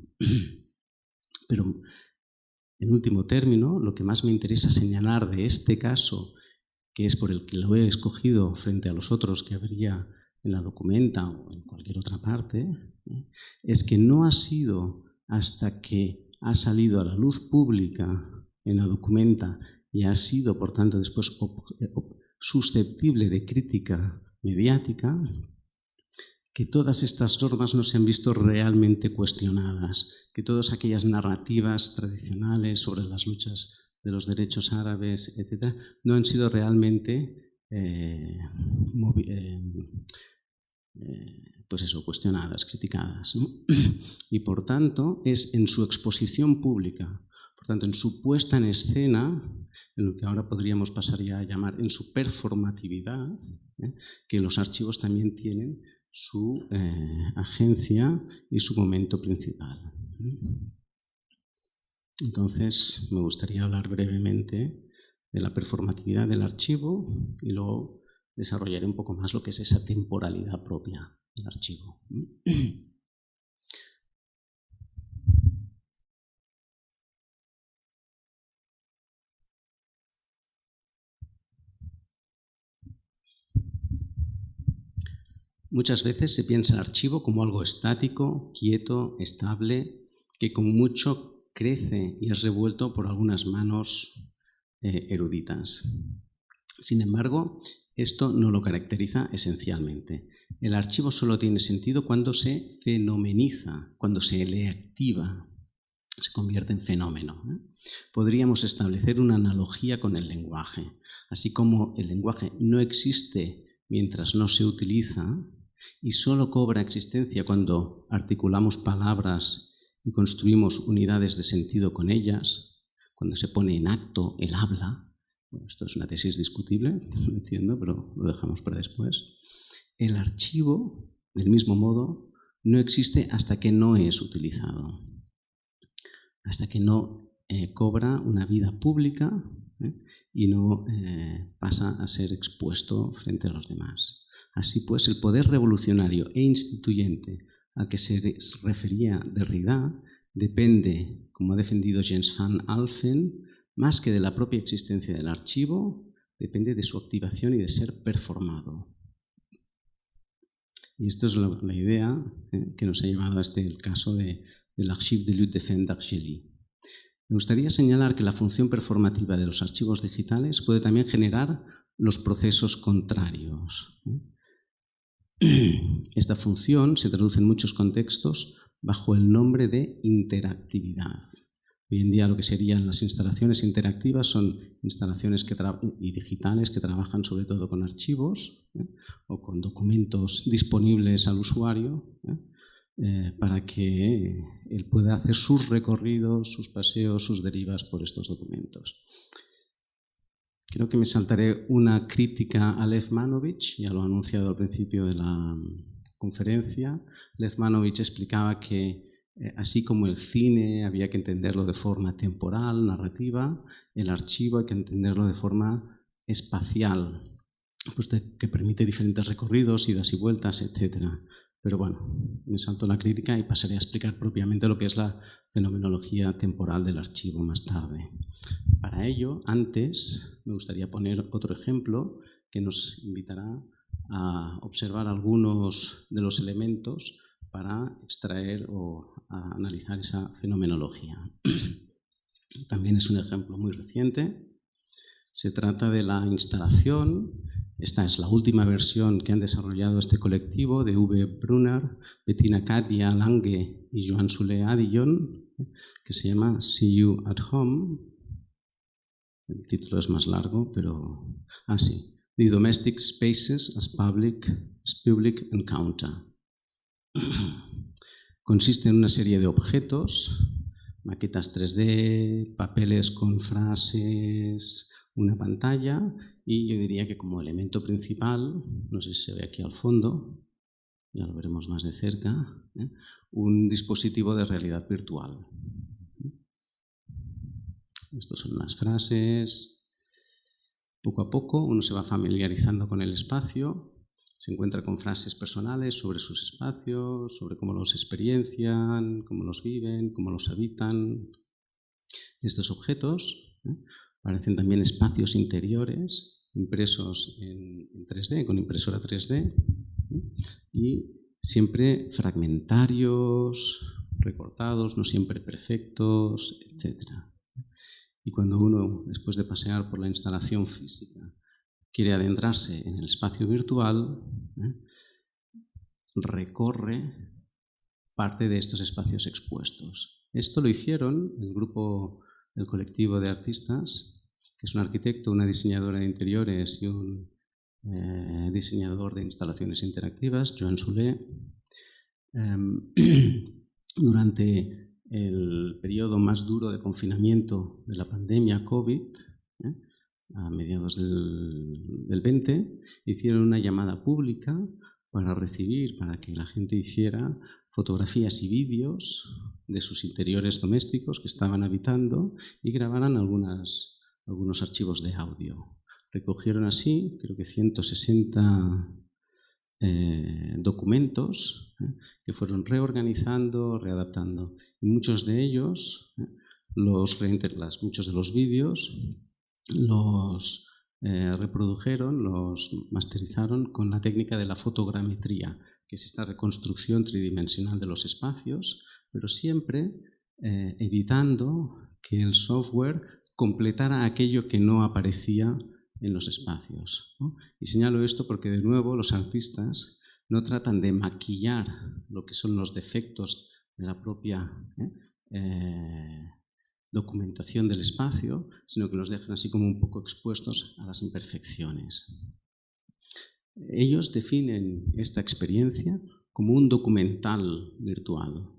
Pero en último término, lo que más me interesa señalar de este caso, que es por el que lo he escogido frente a los otros que habría en la Documenta o en cualquier otra parte, es que no ha sido hasta que ha salido a la luz pública en la Documenta y ha sido, por tanto, después susceptible de crítica mediática, que todas estas normas no se han visto realmente cuestionadas, que todas aquellas narrativas tradicionales sobre las luchas de los derechos árabes, etc., no han sido realmente cuestionadas, criticadas, ¿no? Y por tanto es en su exposición pública, por tanto en su puesta en escena, en lo que ahora podríamos pasar ya a llamar en su performatividad, que los archivos también tienen su agencia y su momento principal. Entonces me gustaría hablar brevemente de la performatividad del archivo y luego desarrollaré un poco más lo que es esa temporalidad propia del archivo. Muchas veces se piensa el archivo como algo estático, quieto, estable, que con mucho crece y es revuelto por algunas manos eruditas. Sin embargo, esto no lo caracteriza esencialmente. El archivo solo tiene sentido cuando se fenomeniza, cuando se le activa, se convierte en fenómeno. Podríamos establecer una analogía con el lenguaje. Así como el lenguaje no existe mientras no se utiliza y solo cobra existencia cuando articulamos palabras y construimos unidades de sentido con ellas, cuando se pone en acto el habla. Bueno, esto es una tesis discutible, no entiendo, pero lo dejamos para después. El archivo, del mismo modo, no existe hasta que no es utilizado, hasta que no cobra una vida pública y no pasa a ser expuesto frente a los demás. Así pues, el poder revolucionario e instituyente al que se refería Derrida depende, como ha defendido Jens van Alphen, más que de la propia existencia del archivo, depende de su activación y de ser performado. Y esto es la idea que nos ha llevado a el caso del Archive de lutte de fin d'Argélie. Me gustaría señalar que la función performativa de los archivos digitales puede también generar los procesos contrarios. Esta función se traduce en muchos contextos bajo el nombre de interactividad. Hoy en día lo que serían las instalaciones interactivas son instalaciones y digitales que trabajan sobre todo con archivos o con documentos disponibles al usuario para que él pueda hacer sus recorridos, sus paseos, sus derivas por estos documentos. Creo que me saltaré una crítica a Lev Manovich, ya lo ha anunciado al principio de la conferencia. Lev Manovich explicaba que así como el cine había que entenderlo de forma temporal, narrativa, el archivo hay que entenderlo de forma espacial, pues que permite diferentes recorridos, idas y vueltas, etc. Pero bueno, me salto la crítica y pasaré a explicar propiamente lo que es la fenomenología temporal del archivo más tarde. Para ello, antes me gustaría poner otro ejemplo que nos invitará a observar algunos de los elementos para extraer o a analizar esa fenomenología. También es un ejemplo muy reciente. Se trata de la instalación. Esta es la última versión que han desarrollado este colectivo de Uwe Brunner, Bettina Katia Lange y Joan Soler Adillon, que se llama See You at Home. El título es más largo, pero... sí. The Domestic Spaces as Public Encounter. Consiste en una serie de objetos, maquetas 3D, papeles con frases, una pantalla y yo diría que como elemento principal, no sé si se ve aquí al fondo, ya lo veremos más de cerca, un dispositivo de realidad virtual. Estas son las frases. Poco a poco uno se va familiarizando con el espacio, se encuentra con frases personales sobre sus espacios, sobre cómo los experiencian, cómo los viven, cómo los habitan. Estos objetos parecen también espacios interiores impresos en 3D, con impresora 3D, y siempre fragmentarios, recortados, no siempre perfectos, etc. Y cuando uno, después de pasear por la instalación física, quiere adentrarse en el espacio virtual, recorre parte de estos espacios expuestos. Esto lo hicieron el colectivo de artistas, que es un arquitecto, una diseñadora de interiores y un diseñador de instalaciones interactivas, Joan Soler, durante el periodo más duro de confinamiento de la pandemia COVID, a mediados del 20, hicieron una llamada pública para que la gente hiciera fotografías y vídeos de sus interiores domésticos que estaban habitando y grabaran algunos archivos de audio. Recogieron así, creo que 160 documentos que fueron reorganizando, readaptando. Y muchos de ellos, muchos de los vídeos, los reprodujeron, los masterizaron con la técnica de la fotogrametría, que es esta reconstrucción tridimensional de los espacios, pero siempre evitando que el software completara aquello que no aparecía en los espacios, ¿no? Y señalo esto porque, de nuevo, los artistas no tratan de maquillar lo que son los defectos de la propia documentación del espacio, sino que los dejan así como un poco expuestos a las imperfecciones. Ellos definen esta experiencia como un documental virtual,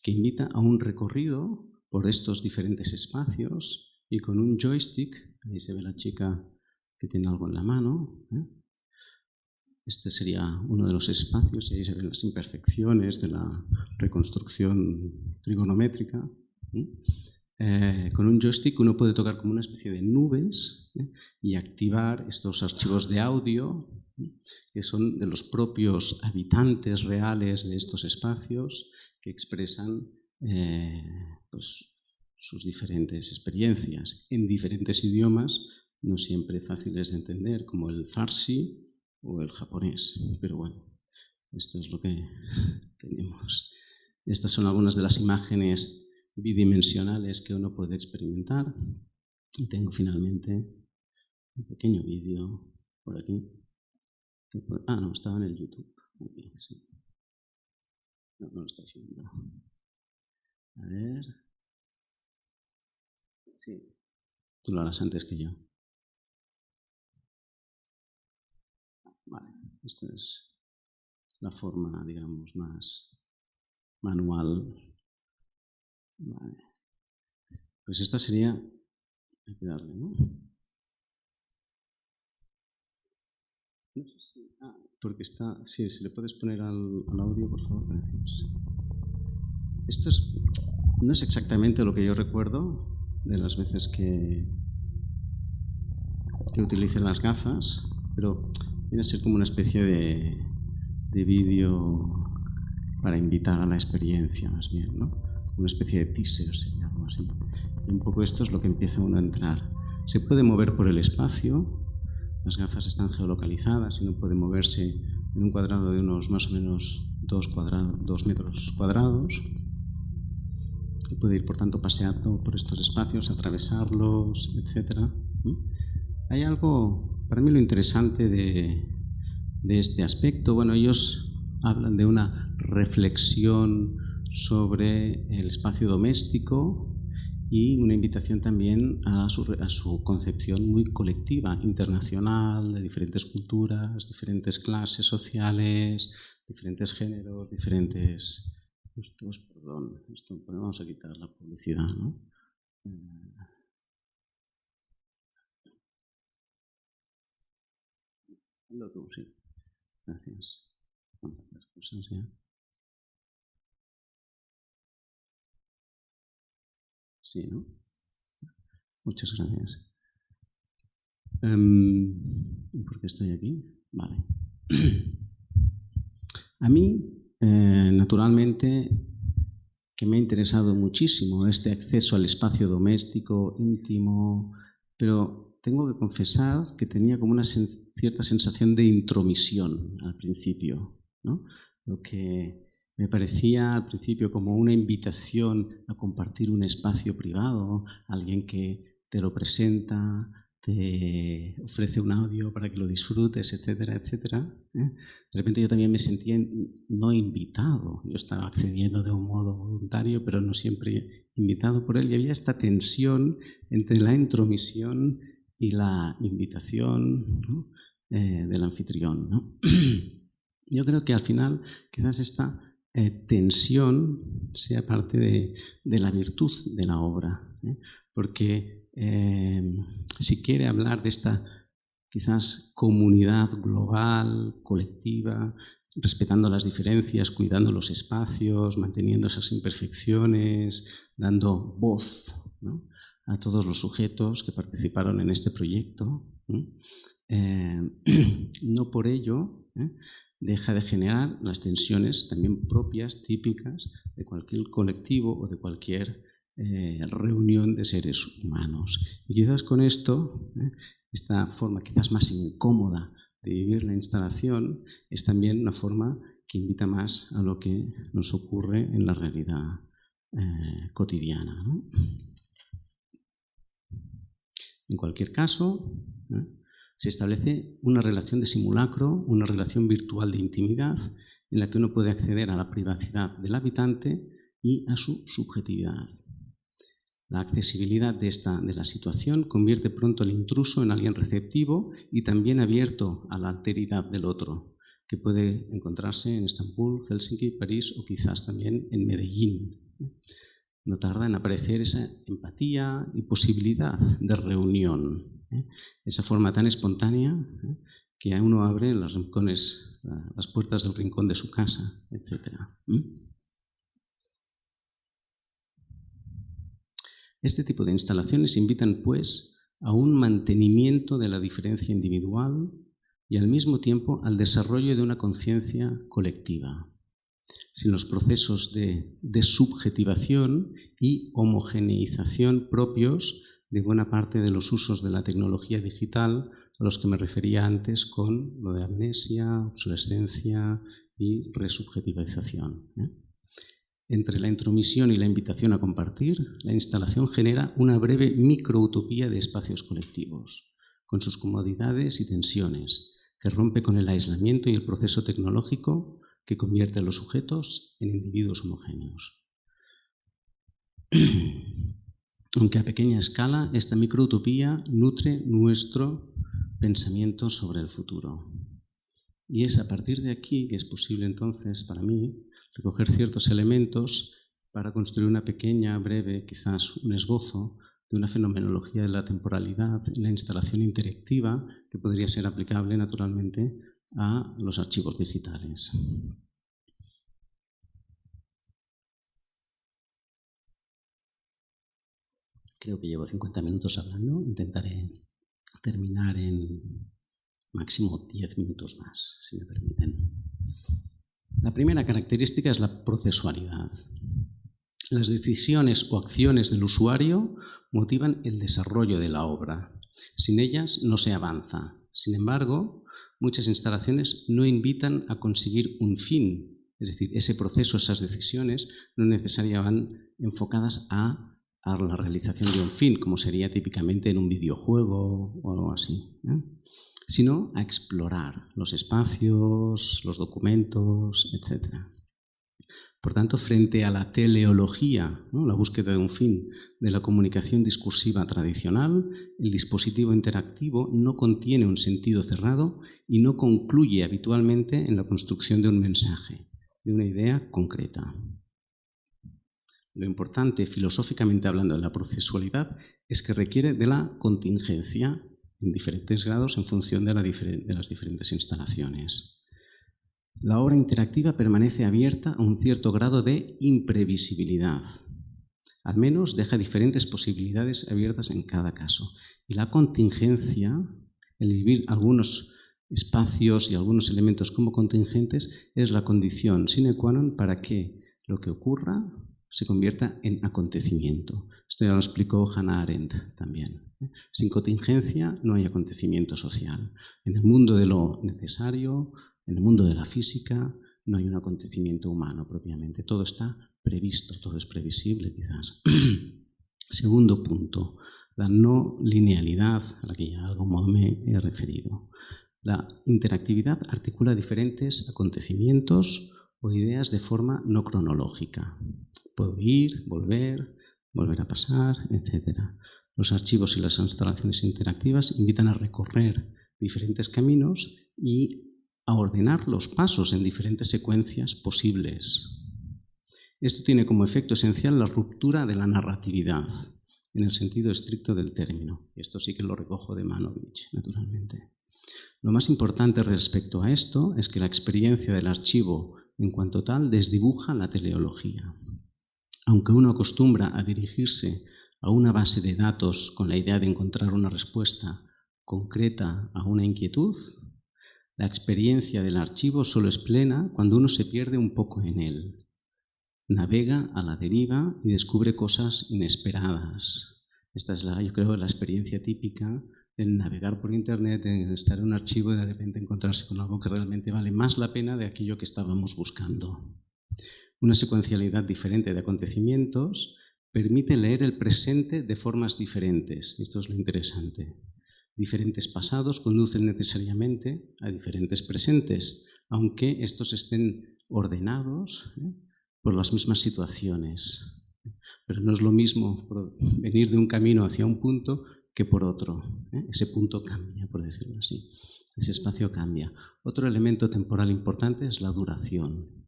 que invita a un recorrido por estos diferentes espacios y con un joystick, ahí se ve la chica que tiene algo en la mano, este sería uno de los espacios y ahí se ven las imperfecciones de la reconstrucción trigonométrica. Con un joystick uno puede tocar como una especie de nubes y activar estos archivos de audio que son de los propios habitantes reales de estos espacios que expresan pues, sus diferentes experiencias en diferentes idiomas, no siempre fáciles de entender, como el farsi o el japonés. Pero bueno, esto es lo que tenemos. Estas son algunas de las imágenes bidimensionales que uno puede experimentar. Y tengo finalmente un pequeño vídeo por aquí. No, estaba en el YouTube. Muy bien, sí. No lo estáis viendo. A ver. Sí, tú lo harás antes que yo. Vale, esta es la forma, digamos, más manual. Vale. Pues esta sería, hay que darle, ¿no? No sé si, porque está, sí, si le puedes poner al audio, por favor, gracias. Esto no es exactamente lo que yo recuerdo de las veces que utilicé las gafas, pero viene a ser como una especie de vídeo para invitar a la experiencia, más bien, ¿no? Una especie de teaser, sería algo así. Y un poco esto es lo que empieza uno a entrar. Se puede mover por el espacio, las gafas están geolocalizadas y uno puede moverse en un cuadrado de unos más o menos 2 metros cuadrados. Y puede ir, por tanto, paseando por estos espacios, atravesarlos, etc. Hay algo, para mí lo interesante de este aspecto, bueno, ellos hablan de una reflexión sobre el espacio doméstico y una invitación también a su concepción muy colectiva, internacional, de diferentes culturas, diferentes clases sociales, diferentes géneros, diferentes... Perdón, vamos a quitar la publicidad, ¿no? Hazlo tú, sí. Gracias. ¿Cuántas cosas ya? Sí, ¿no? Muchas gracias. ¿Por qué estoy aquí? Vale. A mí, naturalmente, que me ha interesado muchísimo este acceso al espacio doméstico, íntimo, pero tengo que confesar que tenía como una cierta sensación de intromisión al principio, ¿no? Lo que me parecía al principio como una invitación a compartir un espacio privado, alguien que te lo presenta, te ofrece un audio para que lo disfrutes, etcétera, etcétera. De repente yo también me sentía no invitado. Yo estaba accediendo de un modo voluntario, pero no siempre invitado por él. Y había esta tensión entre la intromisión y la invitación, ¿no?, del anfitrión, ¿no? Yo creo que al final quizás esta tensión sea parte de la virtud de la obra, porque si quiere hablar de esta quizás comunidad global, colectiva, respetando las diferencias, cuidando los espacios, manteniendo esas imperfecciones, dando voz, ¿no?, a todos los sujetos que participaron en este proyecto, no por ello deja de generar las tensiones también propias, típicas de cualquier colectivo o de cualquier reunión de seres humanos. Y quizás con esto, esta forma quizás más incómoda de vivir la instalación es también una forma que invita más a lo que nos ocurre en la realidad cotidiana, ¿no? En cualquier caso, se establece una relación de simulacro, una relación virtual de intimidad en la que uno puede acceder a la privacidad del habitante y a su subjetividad. La accesibilidad de la situación convierte pronto al intruso en alguien receptivo y también abierto a la alteridad del otro, que puede encontrarse en Estambul, Helsinki, París o quizás también en Medellín. No tarda en aparecer esa empatía y posibilidad de reunión, esa forma tan espontánea que a uno abre las puertas del rincón de su casa, etc. Este tipo de instalaciones invitan, pues, a un mantenimiento de la diferencia individual y al mismo tiempo al desarrollo de una conciencia colectiva, sin los procesos de desubjetivación y homogeneización propios de buena parte de los usos de la tecnología digital a los que me refería antes con lo de amnesia, obsolescencia y resubjetivización. Entre la intromisión y la invitación a compartir, la instalación genera una breve microutopía de espacios colectivos, con sus comodidades y tensiones, que rompe con el aislamiento y el proceso tecnológico que convierte a los sujetos en individuos homogéneos. Aunque a pequeña escala, esta microutopía nutre nuestro pensamiento sobre el futuro. Y es a partir de aquí que es posible entonces, para mí, recoger ciertos elementos para construir una pequeña, breve, quizás un esbozo de una fenomenología de la temporalidad en la instalación interactiva que podría ser aplicable naturalmente a los archivos digitales. Creo que llevo 50 minutos hablando, intentaré terminar en máximo 10 minutos más, si me permiten. La primera característica es la procesualidad. Las decisiones o acciones del usuario motivan el desarrollo de la obra. Sin ellas no se avanza. Sin embargo, muchas instalaciones no invitan a conseguir un fin. Es decir, ese proceso, esas decisiones, no necesariamente van enfocadas a la realización de un fin, como sería típicamente en un videojuego o algo así, sino a explorar los espacios, los documentos, etc. Por tanto, frente a la teleología, ¿no?, la búsqueda de un fin de la comunicación discursiva tradicional, el dispositivo interactivo no contiene un sentido cerrado y no concluye habitualmente en la construcción de un mensaje, de una idea concreta. Lo importante, filosóficamente hablando, de la procesualidad es que requiere de la contingencia en diferentes grados en función de las diferentes instalaciones. La obra interactiva permanece abierta a un cierto grado de imprevisibilidad. Al menos deja diferentes posibilidades abiertas en cada caso. Y la contingencia, el vivir algunos espacios y algunos elementos como contingentes, es la condición sine qua non para que lo que ocurra se convierta en acontecimiento. Esto ya lo explicó Hannah Arendt también. Sin contingencia no hay acontecimiento social. En el mundo de lo necesario, en el mundo de la física, no hay un acontecimiento humano propiamente. Todo está previsto, todo es previsible quizás. Segundo punto, la no linealidad, a la que ya de algún modo me he referido. La interactividad articula diferentes acontecimientos o ideas de forma no cronológica. Puedo ir, volver a pasar, etc. Los archivos y las instalaciones interactivas invitan a recorrer diferentes caminos y a ordenar los pasos en diferentes secuencias posibles. Esto tiene como efecto esencial la ruptura de la narratividad, en el sentido estricto del término. Esto sí que lo recojo de Manovich, naturalmente. Lo más importante respecto a esto es que la experiencia del archivo en cuanto tal desdibuja la teleología. Aunque uno acostumbra a dirigirse a una base de datos con la idea de encontrar una respuesta concreta a una inquietud, la experiencia del archivo solo es plena cuando uno se pierde un poco en él. Navega a la deriva y descubre cosas inesperadas. Esta es, yo creo, la experiencia típica del navegar por Internet, de estar en un archivo y de repente encontrarse con algo que realmente vale más la pena de aquello que estábamos buscando. Una secuencialidad diferente de acontecimientos permite leer el presente de formas diferentes. Esto es lo interesante. Diferentes pasados conducen necesariamente a diferentes presentes, aunque estos estén ordenados por las mismas situaciones. Pero no es lo mismo venir de un camino hacia un punto que por otro. Ese punto cambia, por decirlo así. Ese espacio cambia. Otro elemento temporal importante es la duración.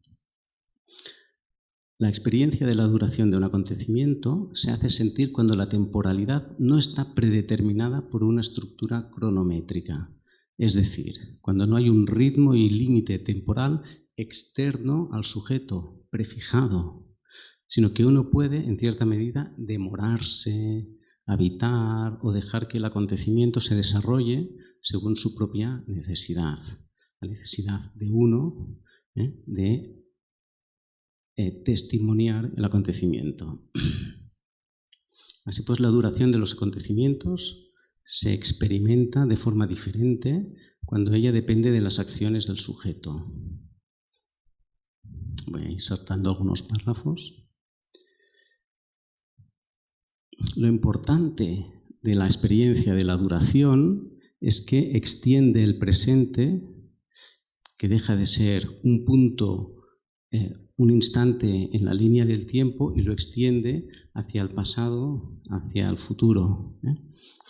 La experiencia de la duración de un acontecimiento se hace sentir cuando la temporalidad no está predeterminada por una estructura cronométrica. Es decir, cuando no hay un ritmo y límite temporal externo al sujeto, prefijado, sino que uno puede, en cierta medida, demorarse, habitar o dejar que el acontecimiento se desarrolle según su propia necesidad. La necesidad de uno de testimoniar el acontecimiento. Así pues, la duración de los acontecimientos se experimenta de forma diferente cuando ella depende de las acciones del sujeto. Voy a ir saltando algunos párrafos. Lo importante de la experiencia de la duración es que extiende el presente, que deja de ser un punto, un instante en la línea del tiempo y lo extiende hacia el pasado, hacia el futuro.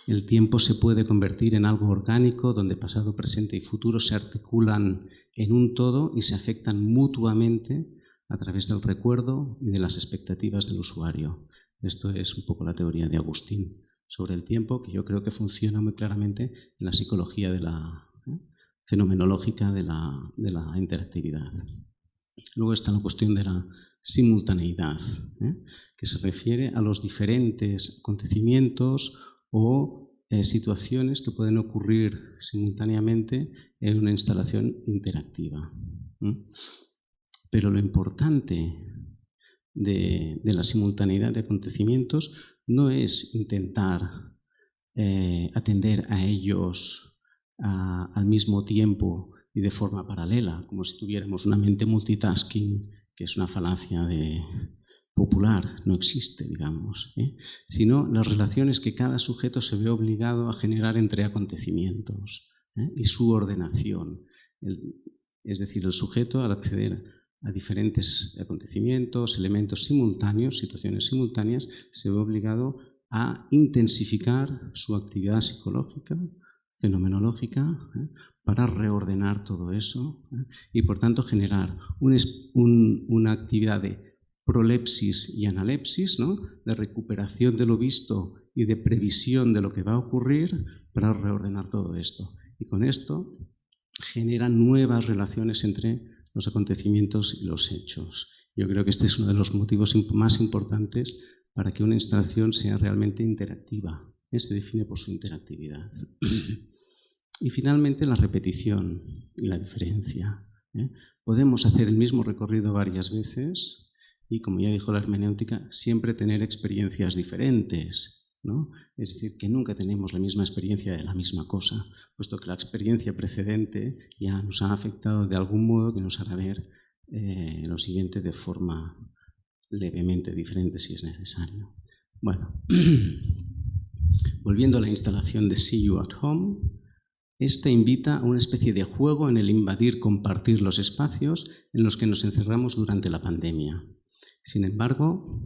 El tiempo se puede convertir en algo orgánico donde pasado, presente y futuro se articulan en un todo y se afectan mutuamente a través del recuerdo y de las expectativas del usuario. Esto es un poco la teoría de Agustín sobre el tiempo, que yo creo que funciona muy claramente en la psicología de la fenomenológica de la interactividad. Luego está la cuestión de la simultaneidad, que se refiere a los diferentes acontecimientos o situaciones que pueden ocurrir simultáneamente en una instalación interactiva. Pero lo importante de la simultaneidad de acontecimientos no es intentar atender a ellos al mismo tiempo y de forma paralela, como si tuviéramos una mente multitasking, que es una falacia popular, no existe, digamos, sino las relaciones que cada sujeto se ve obligado a generar entre acontecimientos y su ordenación. Es decir, el sujeto, al acceder a diferentes acontecimientos, elementos simultáneos, situaciones simultáneas, se ve obligado a intensificar su actividad psicológica, fenomenológica, para reordenar todo eso y por tanto generar una actividad de prolepsis y analepsis, ¿no? De recuperación de lo visto y de previsión de lo que va a ocurrir para reordenar todo esto. Y con esto generan nuevas relaciones entre los acontecimientos y los hechos. Yo creo que este es uno de los motivos más importantes para que una instalación sea realmente interactiva. Se define por su interactividad. Y finalmente la repetición y la diferencia. Podemos hacer el mismo recorrido varias veces y, como ya dijo la hermenéutica, siempre tener experiencias diferentes, ¿no? Es decir, que nunca tenemos la misma experiencia de la misma cosa, puesto que la experiencia precedente ya nos ha afectado de algún modo que nos hará ver lo siguiente de forma levemente diferente si es necesario. Bueno, Volviendo a la instalación de See You at Home, esta invita a una especie de juego en el invadir, compartir los espacios en los que nos encerramos durante la pandemia. Sin embargo,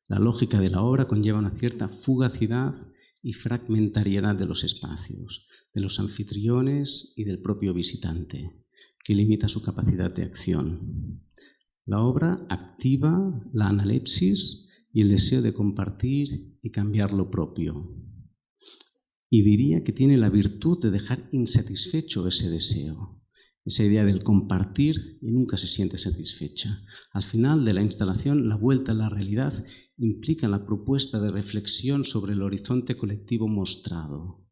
la lógica de la obra conlleva una cierta fugacidad y fragmentariedad de los espacios, de los anfitriones y del propio visitante, que limita su capacidad de acción. La obra activa la analepsis y el deseo de compartir y cambiar lo propio. Y diría que tiene la virtud de dejar insatisfecho ese deseo, esa idea del compartir y nunca se siente satisfecha. Al final de la instalación, la vuelta a la realidad implica la propuesta de reflexión sobre el horizonte colectivo mostrado,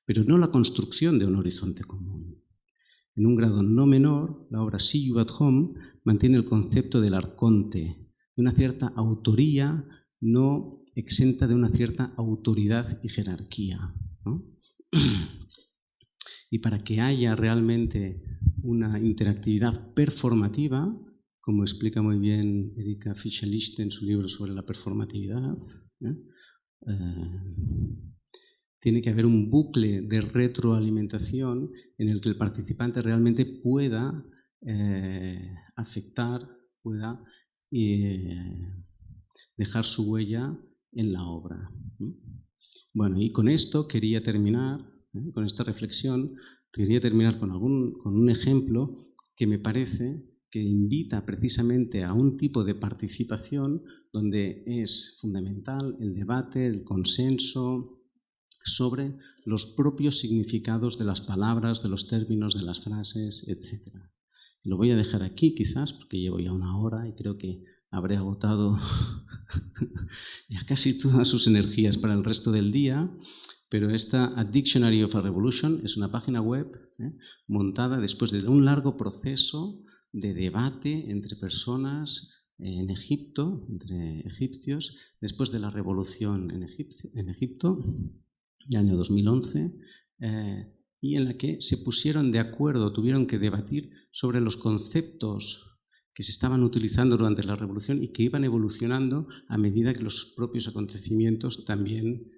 pero no la construcción de un horizonte común. En un grado no menor, la obra See You at Home mantiene el concepto del arconte, de una cierta autoría no exenta de una cierta autoridad y jerarquía, ¿no? Y para que haya realmente una interactividad performativa, como explica muy bien Erika Fischer-Lichte en su libro sobre la performatividad, tiene que haber un bucle de retroalimentación en el que el participante realmente pueda afectar, pueda dejar su huella en la obra. Bueno, y con esto quería terminar, con esta reflexión, quería terminar con un ejemplo que me parece que invita precisamente a un tipo de participación donde es fundamental el debate, el consenso sobre los propios significados de las palabras, de los términos, de las frases, etc. Lo voy a dejar aquí quizás porque llevo ya 1 hora y creo que habré agotado ya casi todas sus energías para el resto del día, pero esta A Dictionary of a Revolution es una página web montada después de un largo proceso de debate entre personas en Egipto, entre egipcios, después de la revolución en Egipto, el año 2011, y en la que se pusieron de acuerdo, tuvieron que debatir sobre los conceptos que se estaban utilizando durante la revolución y que iban evolucionando a medida que los propios acontecimientos también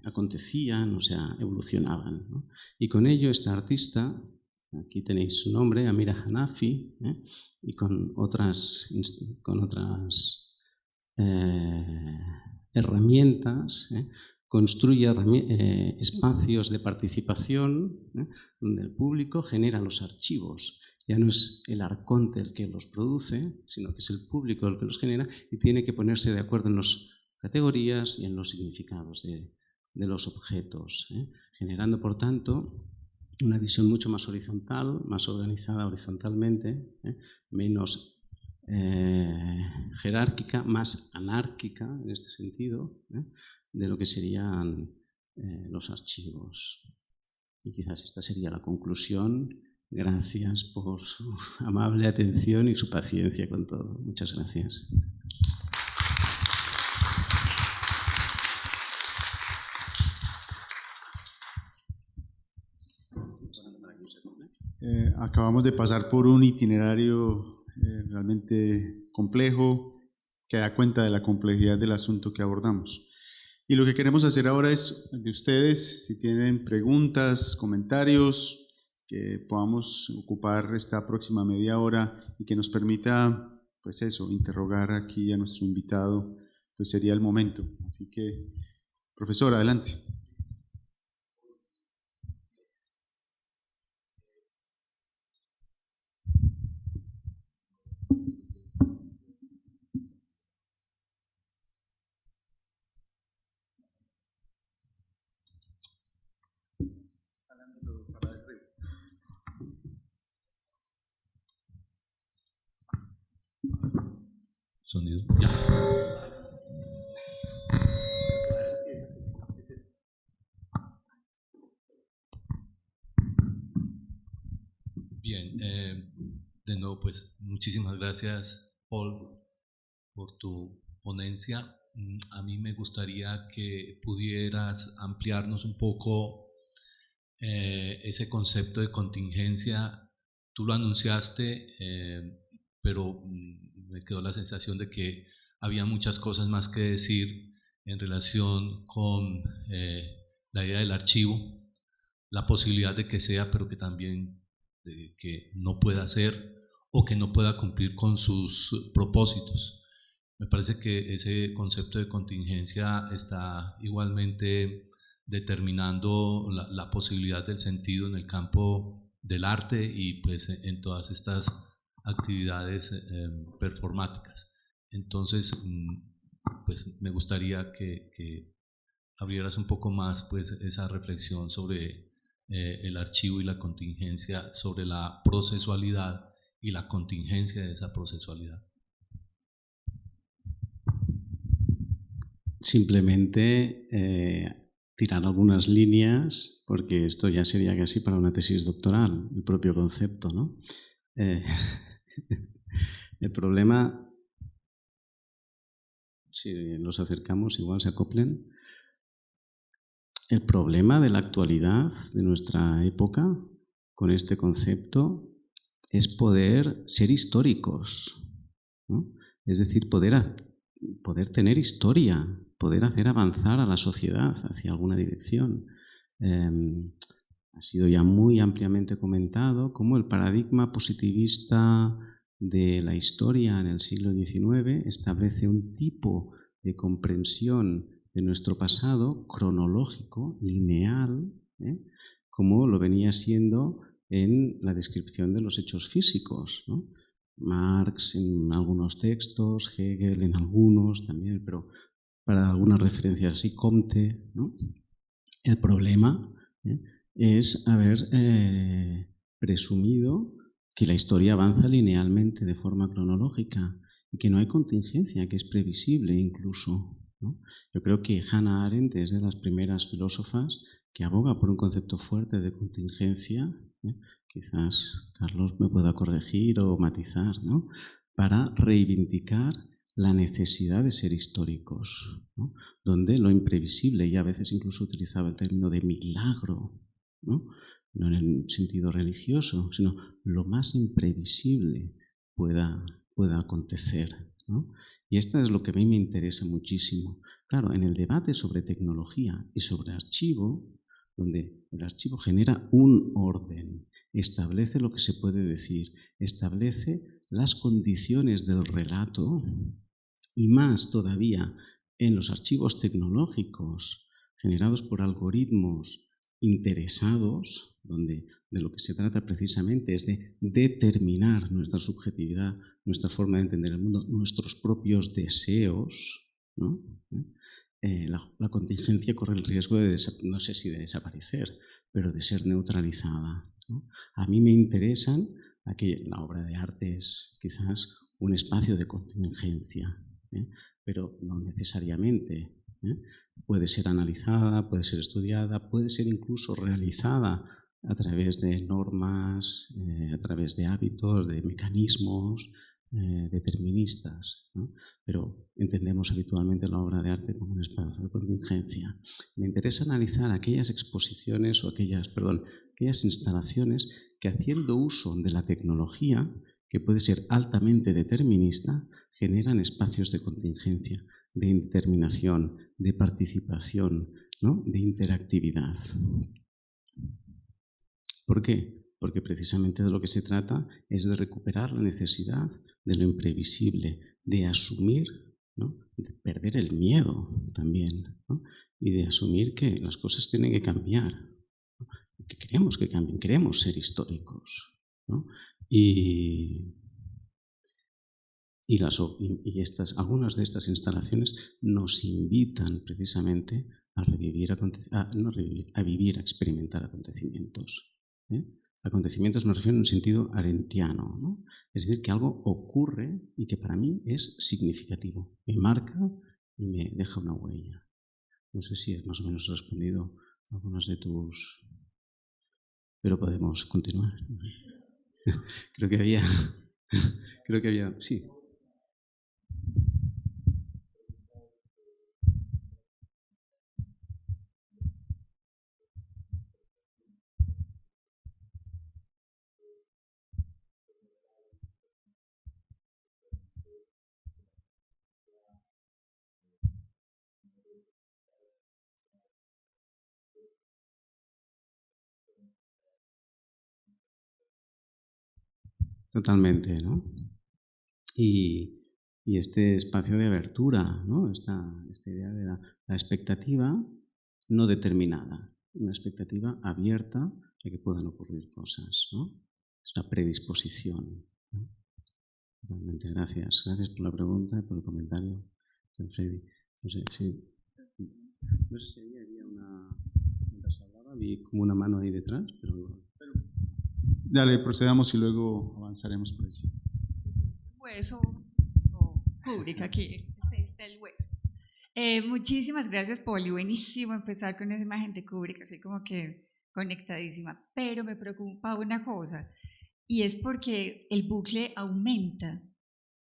acontecían, o sea, evolucionaban, ¿no? Y con ello esta artista, aquí tenéis su nombre, Amira Hanafi, y con otras herramientas, construye espacios de participación donde el público genera los archivos. Ya no es el arconte el que los produce, sino que es el público el que los genera y tiene que ponerse de acuerdo en las categorías y en los significados de los objetos, generando, por tanto, una visión mucho más horizontal, más organizada horizontalmente, menos jerárquica, más anárquica en este sentido, de lo que serían los archivos. Y quizás esta sería la conclusión. Gracias por su amable atención y su paciencia con todo. Muchas gracias. Acabamos de pasar por un itinerario realmente complejo que da cuenta de la complejidad del asunto que abordamos. Y lo que queremos hacer ahora es de ustedes, si tienen preguntas, comentarios, que podamos ocupar esta próxima media hora y que nos permita, pues eso, interrogar aquí a nuestro invitado, pues sería el momento. Así que, profesor, adelante. Sonido. Ya. Bien, de nuevo pues muchísimas gracias, Paul, por tu ponencia. A mí me gustaría que pudieras ampliarnos un poco ese concepto de contingencia. Tú lo anunciaste, pero me quedó la sensación de que había muchas cosas más que decir en relación con la idea del archivo, la posibilidad de que sea, pero que también de que no pueda ser o que no pueda cumplir con sus propósitos. Me parece que ese concepto de contingencia está igualmente determinando la posibilidad del sentido en el campo del arte y pues en todas estas actividades performáticas. Entonces, pues me gustaría que abrieras un poco más pues esa reflexión sobre el archivo y la contingencia, sobre la procesualidad y la contingencia de esa procesualidad. Simplemente tirar algunas líneas, porque esto ya sería casi para una tesis doctoral, el propio concepto, ¿no? El problema, si los acercamos, igual se acoplen. El problema de la actualidad, de nuestra época, con este concepto, es poder ser históricos, ¿no? Es decir, poder tener historia, poder hacer avanzar a la sociedad hacia alguna dirección. Ha sido ya muy ampliamente comentado cómo el paradigma positivista de la historia en el siglo XIX establece un tipo de comprensión de nuestro pasado cronológico, lineal, como lo venía siendo en la descripción de los hechos físicos, ¿no? Marx en algunos textos, Hegel en algunos también, pero para algunas referencias así, Comte, ¿no? El problema es haber presumido que la historia avanza linealmente de forma cronológica y que no hay contingencia, que es previsible incluso, ¿no? Yo creo que Hannah Arendt es de las primeras filósofas que aboga por un concepto fuerte de contingencia, quizás Carlos me pueda corregir o matizar, ¿no? Para reivindicar la necesidad de ser históricos, ¿no? Donde lo imprevisible, y a veces incluso utilizaba el término de milagro, ¿no? No en el sentido religioso, sino lo más imprevisible pueda acontecer, ¿no? Y esto es lo que a mí me interesa muchísimo. Claro, en el debate sobre tecnología y sobre archivo, donde el archivo genera un orden, establece lo que se puede decir, establece las condiciones del relato, y más todavía en los archivos tecnológicos generados por algoritmos interesados, donde de lo que se trata precisamente es de determinar nuestra subjetividad, nuestra forma de entender el mundo, nuestros propios deseos, ¿no? La contingencia corre el riesgo de, no sé si de desaparecer, pero de ser neutralizada, ¿no? A mí me interesan, la obra de arte es quizás un espacio de contingencia, pero no necesariamente. Puede ser analizada, puede ser estudiada, puede ser incluso realizada a través de normas, a través de hábitos, de mecanismos deterministas, ¿no? Pero entendemos habitualmente la obra de arte como un espacio de contingencia. Me interesa analizar aquellas exposiciones o aquellas instalaciones que, haciendo uso de la tecnología, que puede ser altamente determinista, generan espacios de contingencia, de indeterminación, de participación, ¿no? De interactividad. ¿Por qué? Porque precisamente de lo que se trata es de recuperar la necesidad de lo imprevisible, de asumir, ¿no? De perder el miedo también, ¿no? Y de asumir que las cosas tienen que cambiar, ¿no? Que queremos que cambien, queremos ser históricos, ¿no? Algunas de estas instalaciones nos invitan precisamente a vivir, a experimentar acontecimientos. Acontecimientos me refiero en un sentido arendtiano, ¿no? Es decir, que algo ocurre y que para mí es significativo. Me marca y me deja una huella. No sé si es más o menos respondido a algunas de tus... Pero podemos continuar. Creo que había... Sí. Totalmente, ¿no? Y este espacio de abertura, ¿no? Esta idea de la expectativa no determinada, una expectativa abierta a que puedan ocurrir cosas, ¿no? Es una predisposición, ¿no? Totalmente, gracias. Gracias por la pregunta y por el comentario, Freddy. No sé si había una... Mientras hablaba vi como una mano ahí detrás, pero dale, procedamos y luego avanzaremos por eso. Hueso o Kubrick, aquí está el hueso. Muchísimas gracias, Poli. Buenísimo empezar con esa imagen de Kubrick, así como que conectadísima. Pero me preocupa una cosa, y es porque el bucle aumenta.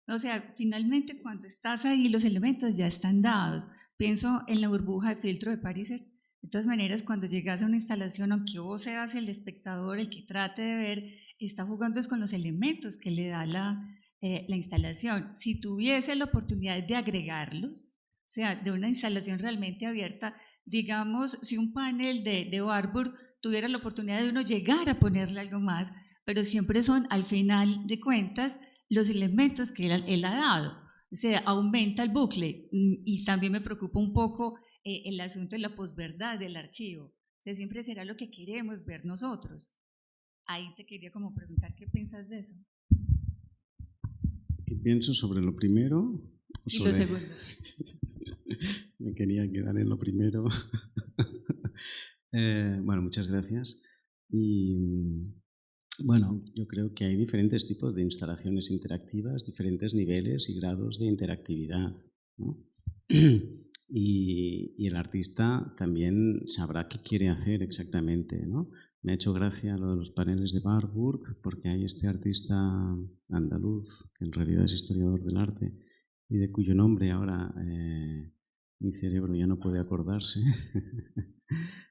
O sea, finalmente cuando estás ahí, los elementos ya están dados. Pienso en la burbuja de filtro de Pariser. De todas maneras, cuando llegas a una instalación, aunque vos seas el espectador, el que trate de ver, está jugando con los elementos que le da la instalación. Si tuviese la oportunidad de agregarlos, o sea, de una instalación realmente abierta, digamos, si un panel de Warburg tuviera la oportunidad de uno llegar a ponerle algo más, pero siempre son, al final de cuentas, los elementos que él ha dado. O sea, aumenta el bucle. Y también me preocupa un poco el asunto de la posverdad del archivo. O sea, siempre será lo que queremos ver nosotros. Ahí te quería como preguntar, ¿qué piensas de eso? ¿Qué pienso sobre lo primero? Y lo segundo. Me quería quedar en lo primero. Bueno, muchas gracias. Y bueno, yo creo que hay diferentes tipos de instalaciones interactivas, diferentes niveles y grados de interactividad, ¿no? Y el artista también sabrá qué quiere hacer exactamente, ¿no? Me ha hecho gracia lo de los paneles de Warburg, porque hay este artista andaluz, que en realidad es historiador del arte, y de cuyo nombre ahora mi cerebro ya no puede acordarse,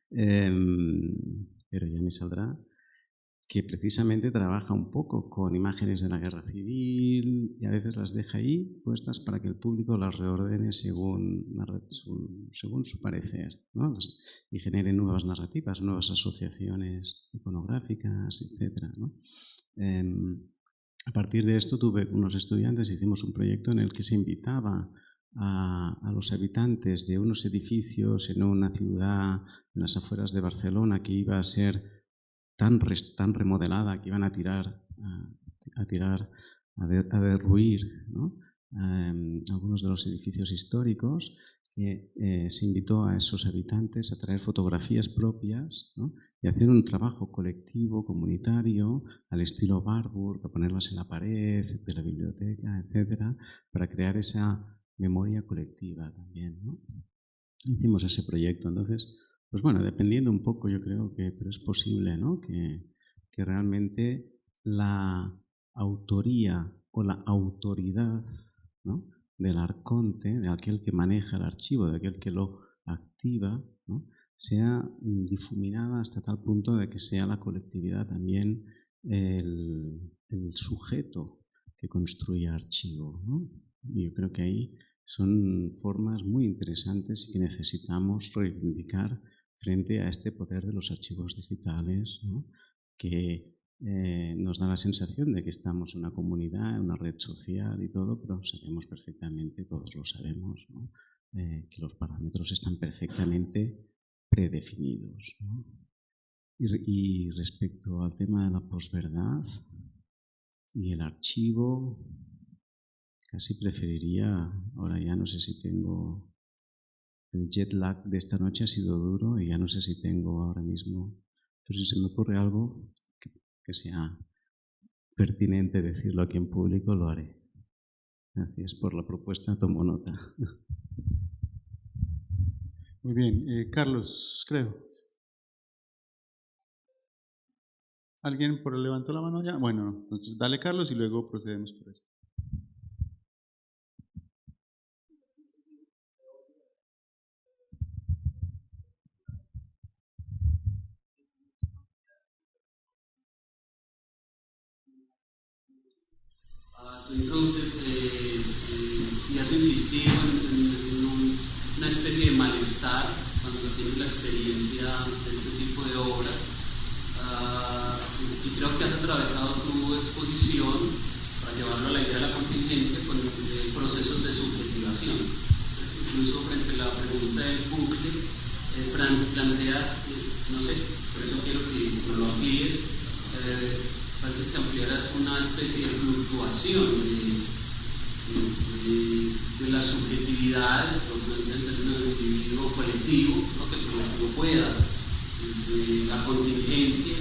pero ya me saldrá, que precisamente trabaja un poco con imágenes de la guerra civil y a veces las deja ahí puestas para que el público las reordene según su parecer, ¿no? Y genere nuevas narrativas, nuevas asociaciones iconográficas, etc., ¿no? A partir de esto tuve unos estudiantes, hicimos un proyecto en el que se invitaba a los habitantes de unos edificios en una ciudad en las afueras de Barcelona que iba a ser tan remodelada que iban a derruir, ¿no? Algunos de los edificios históricos, que se invitó a esos habitantes a traer fotografías propias, ¿no? Y hacer un trabajo colectivo, comunitario, al estilo Warburg, a ponerlas en la pared de la biblioteca, etcétera, para crear esa memoria colectiva también, ¿no? Hicimos ese proyecto, entonces, pues bueno, dependiendo un poco, yo creo que, pero es posible, ¿no? Que realmente la autoría o la autoridad, ¿no? Del arconte, de aquel que maneja el archivo, de aquel que lo activa, ¿no? Sea difuminada hasta tal punto de que sea la colectividad también el sujeto que construye archivo, ¿no? Y yo creo que ahí son formas muy interesantes y que necesitamos reivindicar frente a este poder de los archivos digitales, ¿no? Que nos da la sensación de que estamos en una comunidad, en una red social y todo, pero sabemos perfectamente, todos lo sabemos, ¿no? Que los parámetros están perfectamente predefinidos, ¿no? Y respecto al tema de la posverdad y el archivo, casi preferiría, ahora ya no sé si tengo, el jet lag de esta noche ha sido duro y ya no sé si tengo ahora mismo, pero si se me ocurre algo que sea pertinente decirlo aquí en público, lo haré. Gracias por la propuesta, tomo nota. Muy bien, Carlos, creo. ¿Alguien levantó la mano ya? Bueno, entonces dale, Carlos, y luego procedemos por eso. Tú introduces y has insistido en una especie de malestar cuando tienes la experiencia de este tipo de obras. y creo que has atravesado tu exposición para llevarlo a la idea de la contingencia con procesos de subjetivación. Incluso frente a la pregunta del bucle, planteas, no sé, por eso quiero que lo amplíes, parece que ampliaras una especie de fluctuación de las subjetividades, lo que en términos de individuo colectivo, ¿no? Que el colectivo pueda, de la contingencia,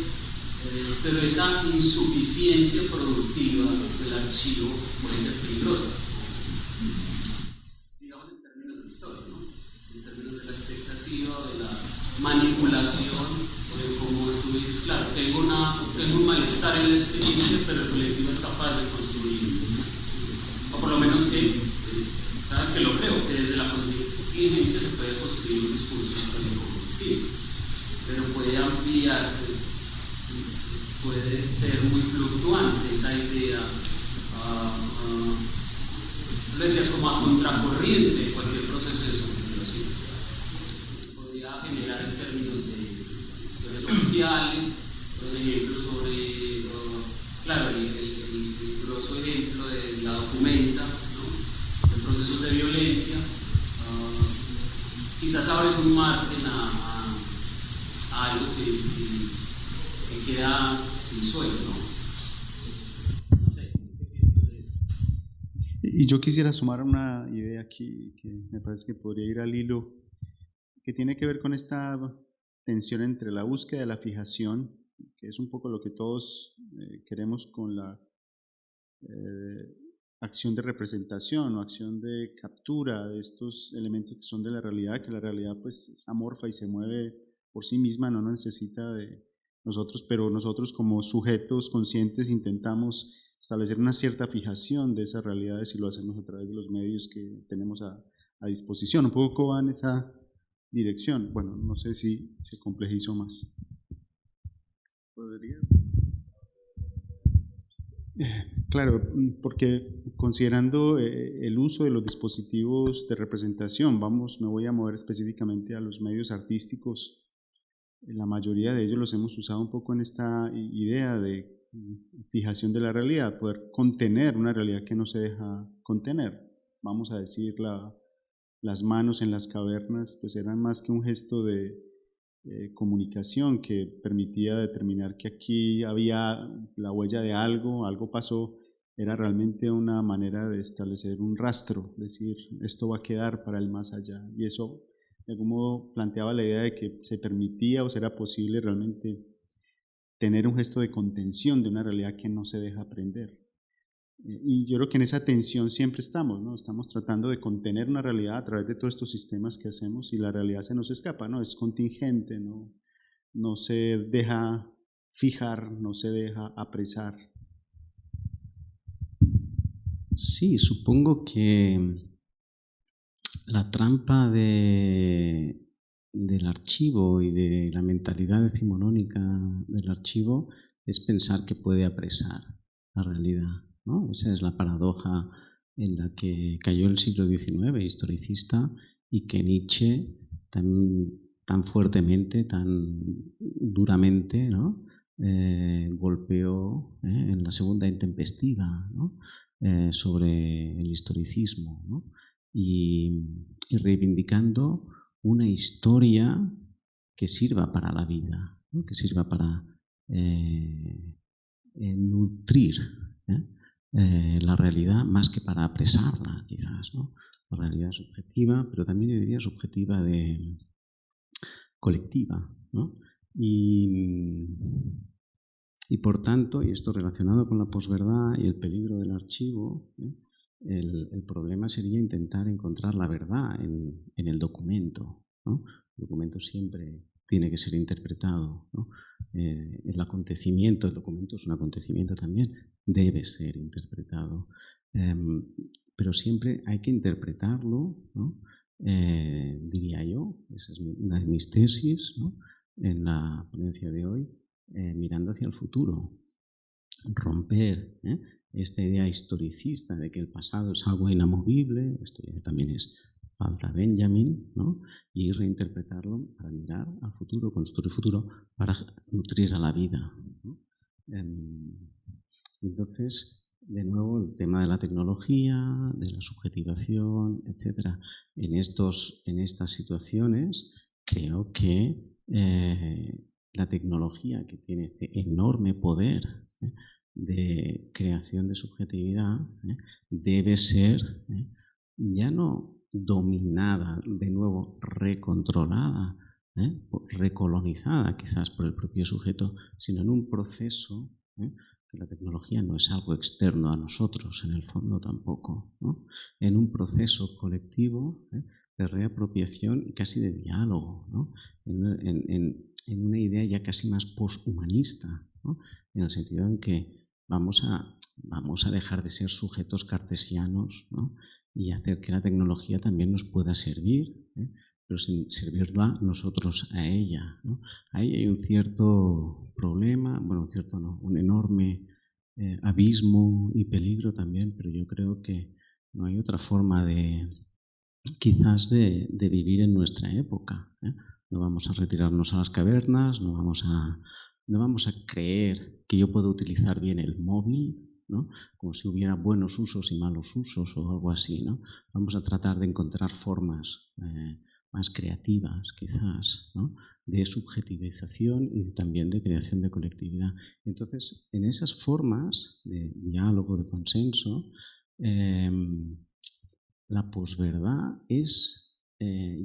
pero esa insuficiencia productiva del archivo puede ser peligrosa, digamos en términos de historia, ¿no? En términos de la expectativa, de la manipulación, como tú dices, claro, tengo un malestar en la experiencia, pero el colectivo es capaz de construirlo, o por lo menos que, sabes que lo creo, que desde la contingencia se puede construir un discurso histórico distinto, pero puede ampliar, puede ser muy fluctuante esa idea, lo decías como a contracorriente de cualquier proceso de subjetivación. Podría generar en términos de historias oficiales, los ejemplos sobre, claro, el grosso ejemplo de la documenta, ¿no? De procesos de violencia, quizás abres un margen a algo que queda sin suelo, ¿no? No sé, ¿qué piensas de eso? Y yo quisiera sumar una idea aquí que me parece que podría ir al hilo, que tiene que ver con esta tensión entre la búsqueda de la fijación, que es un poco lo que todos queremos con la acción de representación o acción de captura de estos elementos que son de la realidad, que la realidad pues es amorfa y se mueve por sí misma, no necesita de nosotros, pero nosotros como sujetos conscientes intentamos establecer una cierta fijación de esas realidades y lo hacemos a través de los medios que tenemos a disposición. Un poco va en esa dirección. Bueno, no sé si se complejizó más. ¿Podría? Claro, porque considerando el uso de los dispositivos de representación, me voy a mover específicamente a los medios artísticos. La mayoría de ellos los hemos usado un poco en esta idea de fijación de la realidad, poder contener una realidad que no se deja contener. Vamos a decir, las manos en las cavernas pues eran más que un gesto de comunicación que permitía determinar que aquí había la huella de algo pasó, era realmente una manera de establecer un rastro, es decir, esto va a quedar para el más allá, y eso de algún modo planteaba la idea de que se permitía o será posible realmente tener un gesto de contención de una realidad que no se deja aprender. Y yo creo que en esa tensión siempre estamos, ¿no? Estamos tratando de contener una realidad a través de todos estos sistemas que hacemos y la realidad se nos escapa, ¿no? Es contingente, no se deja fijar, no se deja apresar. Sí, supongo que la trampa del archivo y de la mentalidad decimonónica del archivo es pensar que puede apresar la realidad, ¿no? Esa es la paradoja en la que cayó el siglo XIX historicista y que Nietzsche tan fuertemente, tan duramente, ¿no? Golpeó en la segunda intempestiva, ¿no? Sobre el historicismo, ¿no? Y reivindicando una historia que sirva para la vida, ¿no? Que sirva para nutrir la realidad más que para apresarla, quizás, ¿no? La realidad subjetiva, pero también yo diría subjetiva colectiva, ¿no? Y por tanto, y esto relacionado con la posverdad y el peligro del archivo, el problema sería intentar encontrar la verdad en el documento, ¿no? El documento siempre tiene que ser interpretado, ¿no? El documento es un acontecimiento también, debe ser interpretado, pero siempre hay que interpretarlo, ¿no? Diría yo, esa es una de mis tesis, ¿no? En la ponencia de hoy, mirando hacia el futuro, romper esta idea historicista de que el pasado es algo inamovible, esto ya también es falta Benjamin, ¿no? Y reinterpretarlo para mirar al futuro, construir futuro para nutrir a la vida, ¿no? Entonces, de nuevo, el tema de la tecnología, de la subjetivación, etcétera. En estas situaciones, creo que la tecnología, que tiene este enorme poder de creación de subjetividad, debe ser ya no dominada, de nuevo recontrolada, recolonizada quizás por el propio sujeto, sino en un proceso, que la tecnología no es algo externo a nosotros, en el fondo tampoco, ¿no? En un proceso colectivo de reapropiación y casi de diálogo, ¿no? En una idea ya casi más poshumanista, ¿no? En el sentido en que vamos a dejar de ser sujetos cartesianos, ¿no? Y hacer que la tecnología también nos pueda servir, pero sin servirla nosotros a ella, ¿no? Ahí hay un cierto problema, bueno, un cierto no, un enorme abismo y peligro también, pero yo creo que no hay otra forma quizás de vivir en nuestra época, ¿eh? No vamos a retirarnos a las cavernas, no vamos a creer que yo puedo utilizar bien el móvil, ¿no? Como si hubiera buenos usos y malos usos o algo así, ¿no? Vamos a tratar de encontrar formas más creativas, quizás, ¿no? De subjetivización y también de creación de colectividad. Entonces, en esas formas de diálogo, de consenso, la posverdad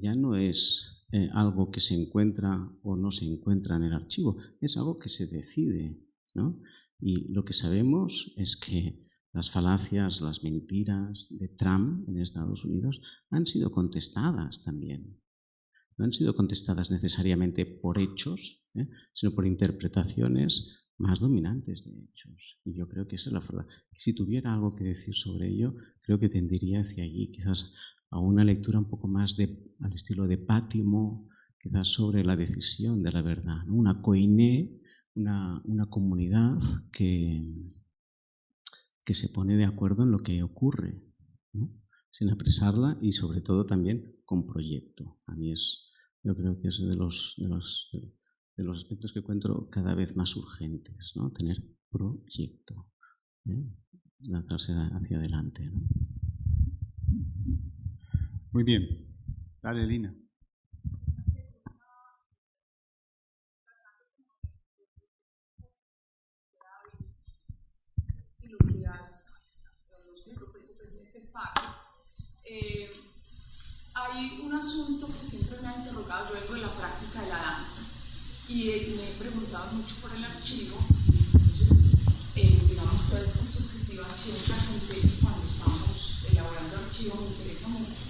ya no es algo que se encuentra o no se encuentra en el archivo, es algo que se decide, ¿no? Y lo que sabemos es que las falacias, las mentiras de Trump en Estados Unidos han sido contestadas también. No han sido contestadas necesariamente por hechos, sino por interpretaciones más dominantes de hechos. Y yo creo que esa es la verdad. Si tuviera algo que decir sobre ello, creo que tendería hacia allí, quizás a una lectura un poco más al estilo de Pátimo, quizás sobre la decisión de la verdad, ¿no? Una koiné, una comunidad que se pone de acuerdo en lo que ocurre, ¿no? Sin apresarla y sobre todo también con proyecto. A mí yo creo que es de los aspectos que encuentro cada vez más urgentes, ¿no? Tener proyecto, lanzarse hacia adelante, ¿no? Muy bien. Dale, Lina. Hay un asunto que siempre me ha interrogado, yo vengo de la práctica de la danza y me he preguntado mucho por el archivo. Entonces, digamos, toda esta subjetivación que acontece cuando estamos elaborando archivo me interesa mucho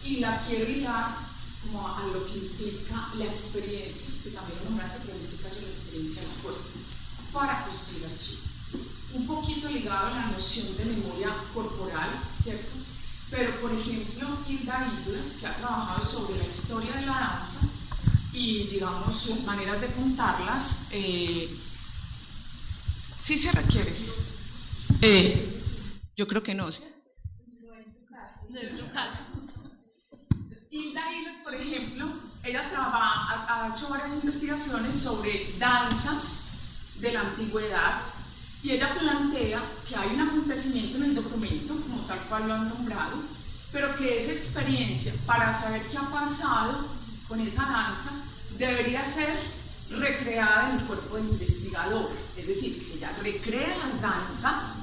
y la quiero ligar como a lo que implica la experiencia, que también lo nombraste, pero en este caso la experiencia del cuerpo, para construir archivo. Un poquito ligado a la noción de memoria corporal, ¿cierto? Pero, por ejemplo, Hilda Islas, que ha trabajado sobre la historia de la danza y, digamos, las maneras de contarlas, sí se requiere. Yo creo que no, ¿sí? No en tu caso. Hilda Islas, por ejemplo, ella ha hecho varias investigaciones sobre danzas de la antigüedad y ella plantea que hay un acontecimiento en el documento, como tal cual lo han nombrado, pero que esa experiencia, para saber qué ha pasado con esa danza, debería ser recreada en el cuerpo del investigador. Es decir, que ella recrea las danzas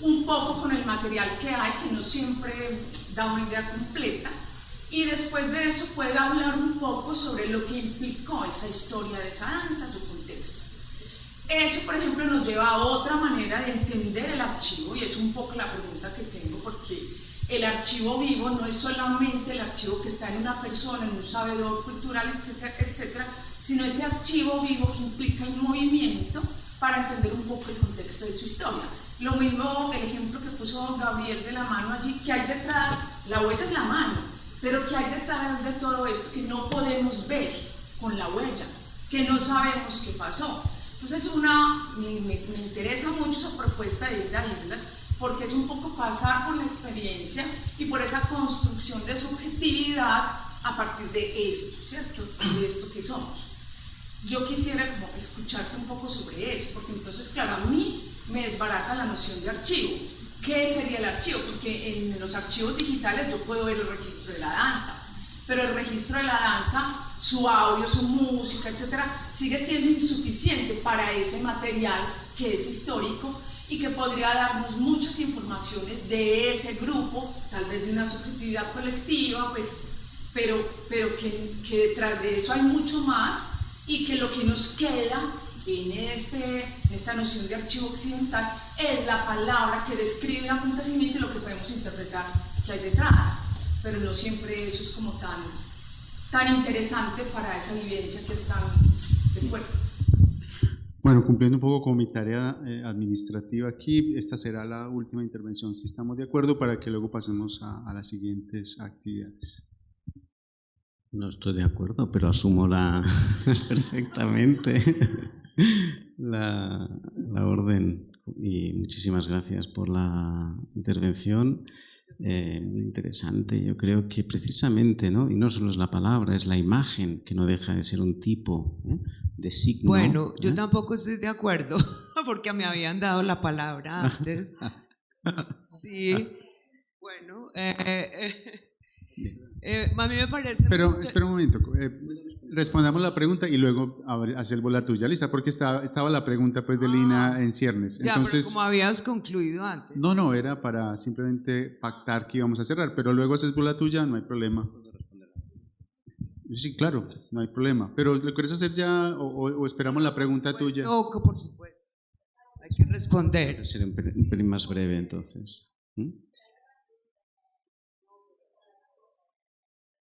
un poco con el material que hay, que no siempre da una idea completa, y después de eso puede hablar un poco sobre lo que implicó esa historia de esa danza, su contexto. Eso, por ejemplo, nos lleva a otra manera de entender el archivo, y es un poco la pregunta que tengo, porque el archivo vivo no es solamente el archivo que está en una persona, en un sabedor cultural, etcétera, etcétera, sino ese archivo vivo que implica el movimiento para entender un poco el contexto de su historia. Lo mismo el ejemplo que puso Gabriel de la mano allí, que hay detrás, la huella es la mano, pero que hay detrás de todo esto que no podemos ver con la huella, que no sabemos qué pasó. Entonces me interesa mucho esa propuesta de Hilda Islas, porque es un poco pasar por la experiencia y por esa construcción de subjetividad a partir de esto, ¿cierto? De esto que somos. yo quisiera como escucharte un poco sobre eso, porque entonces, claro, a mí me desbarata la noción de archivo. ¿Qué sería el archivo? Porque en los archivos digitales yo puedo ver el registro de la danza, pero el registro de la danza, su audio, su música, etcétera, sigue siendo insuficiente para ese material que es histórico y que podría darnos muchas informaciones de ese grupo, tal vez de una subjetividad colectiva, pues, pero que detrás de eso hay mucho más, y que lo que nos queda en esta noción de archivo occidental es la palabra que describe el acontecimiento y lo que podemos interpretar que hay detrás, pero no siempre eso es como tan interesante para esa vivencia que es tan de cuerpo. Bueno, cumpliendo un poco con mi tarea administrativa aquí, esta será la última intervención, si estamos de acuerdo, para que luego pasemos a las siguientes actividades. No estoy de acuerdo, pero asumo perfectamente la orden, y muchísimas gracias por la intervención. Muy interesante. Yo creo que precisamente, ¿no? Y no solo es la palabra, es la imagen, que no deja de ser un tipo de signo. Bueno, yo tampoco estoy de acuerdo, porque me habían dado la palabra antes. Sí, bueno, a mí me parece... Pero espera un momento, respondamos la pregunta y luego hacemos la tuya, ¿lista? Porque estaba la pregunta pues de Lina en ciernes. Ya, entonces, pero como habías concluido antes. No, era para simplemente pactar que íbamos a cerrar, pero luego haces la tuya, no hay problema. Sí, claro, no hay problema. Pero ¿lo quieres hacer ya o esperamos la pregunta tuya? Por supuesto, hay que responder. Seré un pelín más breve entonces.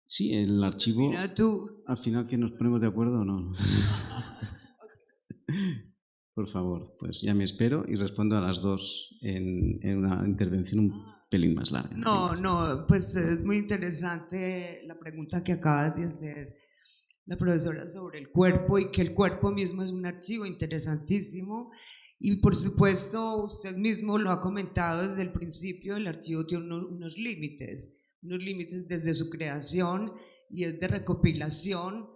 Sí, el archivo, Mira tú. al final que nos ponemos de acuerdo o no. Por favor, pues ya me espero y respondo a las dos en una intervención un pelín más larga. No, pues es muy interesante la pregunta que acabas de hacer la profesora sobre el cuerpo, y que el cuerpo mismo es un archivo interesantísimo. Y por supuesto, usted mismo lo ha comentado desde el principio, el archivo tiene unos límites desde su creación, y es de recopilación,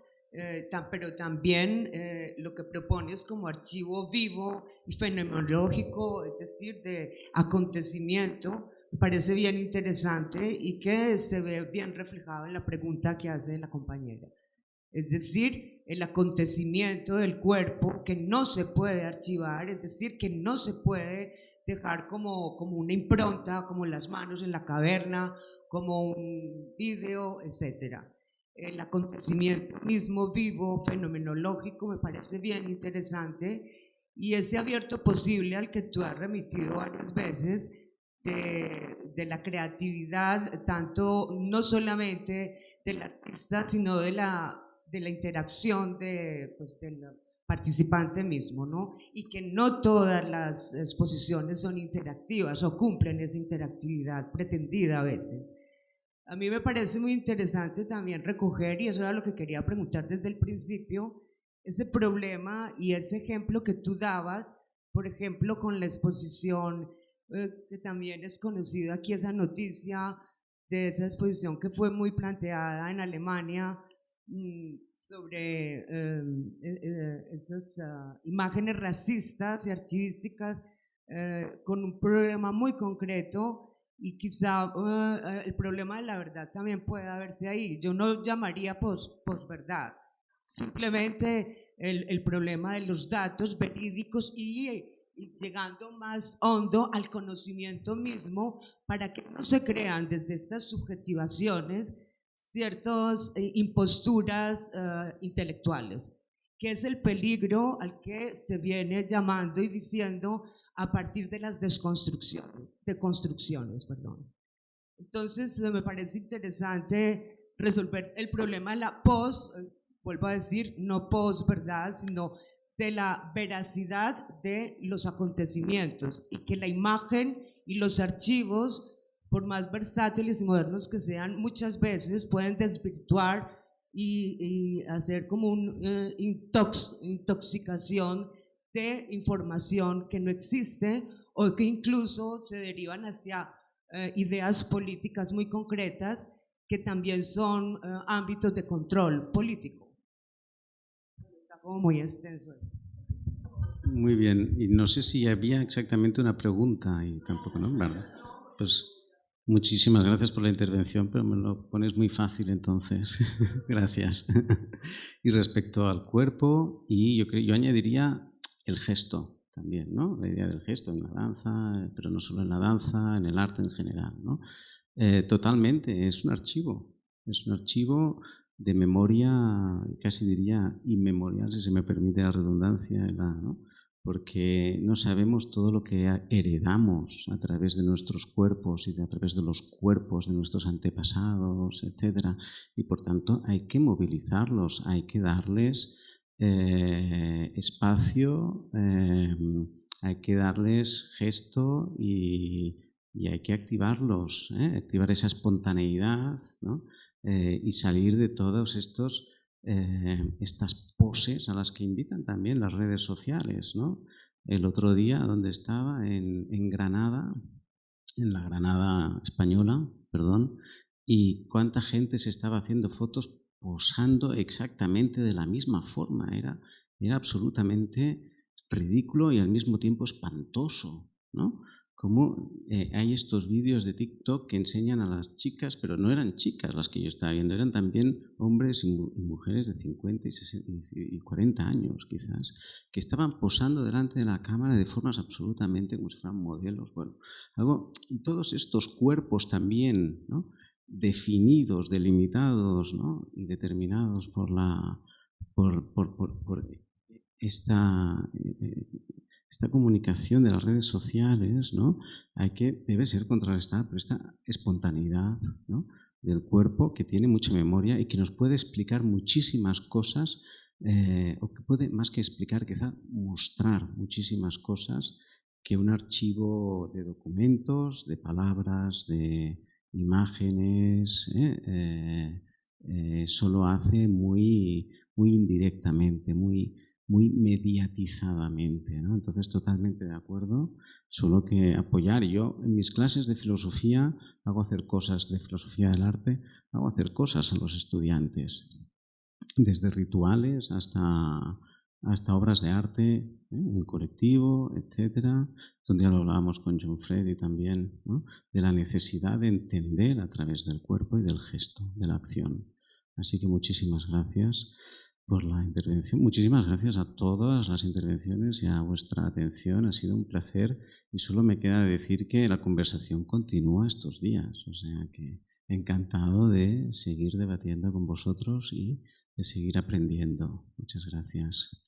pero también lo que propone es como archivo vivo y fenomenológico, es decir, de acontecimiento. Me parece bien interesante y que se ve bien reflejado en la pregunta que hace la compañera. Es decir, el acontecimiento del cuerpo que no se puede archivar, es decir, que no se puede dejar como una impronta, como las manos en la caverna, como un vídeo, etcétera. El acontecimiento mismo vivo, fenomenológico, me parece bien interesante, y ese abierto posible al que tú has remitido varias veces de la creatividad, tanto no solamente del artista, sino de la interacción del participante mismo, ¿no? Y que no todas las exposiciones son interactivas o cumplen esa interactividad pretendida a veces. A mí me parece muy interesante también recoger, y eso era lo que quería preguntar desde el principio, ese problema y ese ejemplo que tú dabas, por ejemplo, con la exposición, que también es conocida aquí, esa noticia de esa exposición que fue muy planteada en Alemania, sobre esas imágenes racistas y archivísticas, con un problema muy concreto, y quizá el problema de la verdad también pueda verse ahí. Yo no llamaría posverdad, simplemente el problema de los datos verídicos y llegando más hondo al conocimiento mismo, para que no se crean desde estas subjetivaciones ciertas imposturas intelectuales, que es el peligro al que se viene llamando y diciendo a partir de las deconstrucciones. Entonces me parece interesante resolver el problema de la vuelvo a decir, no posverdad, sino de la veracidad de los acontecimientos, y que la imagen y los archivos, por más versátiles y modernos que sean, muchas veces pueden desvirtuar y hacer como una intoxicación de información que no existe, o que incluso se derivan hacia ideas políticas muy concretas, que también son ámbitos de control político. Está como muy extenso. Muy bien, y no sé si había exactamente una pregunta y tampoco, ¿no? ¿Verdad? Pues muchísimas gracias por la intervención, pero me lo pones muy fácil entonces. Gracias. Y respecto al cuerpo, y yo añadiría el gesto también, ¿no? La idea del gesto en la danza, pero no solo en la danza, en el arte en general, ¿no? Totalmente, es un archivo de memoria, casi diría inmemorial, si se me permite la redundancia, ¿no? Porque no sabemos todo lo que heredamos a través de nuestros cuerpos y a través de los cuerpos de nuestros antepasados, etc. Y por tanto hay que movilizarlos, hay que darles espacio, hay que darles gesto y hay que activarlos, activar esa espontaneidad, ¿no? Y salir de todos estas poses a las que invitan también las redes sociales, ¿no? El otro día, donde estaba, en Granada, en la Granada española, perdón, y cuánta gente se estaba haciendo fotos posando exactamente de la misma forma. Era absolutamente ridículo y al mismo tiempo espantoso, ¿no? Como hay estos vídeos de TikTok que enseñan a las chicas, pero no eran chicas las que yo estaba viendo, eran también hombres y mujeres de 50 y 40 años quizás, que estaban posando delante de la cámara de formas absolutamente como si fueran modelos. Bueno, y todos estos cuerpos también, ¿no? Definidos, delimitados, ¿no? Y determinados por esta comunicación de las redes sociales, ¿no? Debe ser contrarrestada por esta espontaneidad, ¿no? Del cuerpo, que tiene mucha memoria y que nos puede explicar muchísimas cosas, o que puede, más que explicar, quizá mostrar muchísimas cosas que un archivo de documentos, de palabras, de imágenes, solo hace muy, muy indirectamente, muy mediatizadamente, ¿no? Entonces, totalmente de acuerdo, solo que apoyar. Yo en mis clases de filosofía hago hacer cosas, de filosofía del arte, hago hacer cosas a los estudiantes, desde rituales hasta obras de arte, en colectivo, etcétera, donde ya lo hablábamos con John Freddy también, ¿no? De la necesidad de entender a través del cuerpo y del gesto, de la acción. Así que muchísimas gracias por la intervención. Muchísimas gracias a todas las intervenciones y a vuestra atención. Ha sido un placer y solo me queda decir que la conversación continúa estos días. O sea que encantado de seguir debatiendo con vosotros y de seguir aprendiendo. Muchas gracias.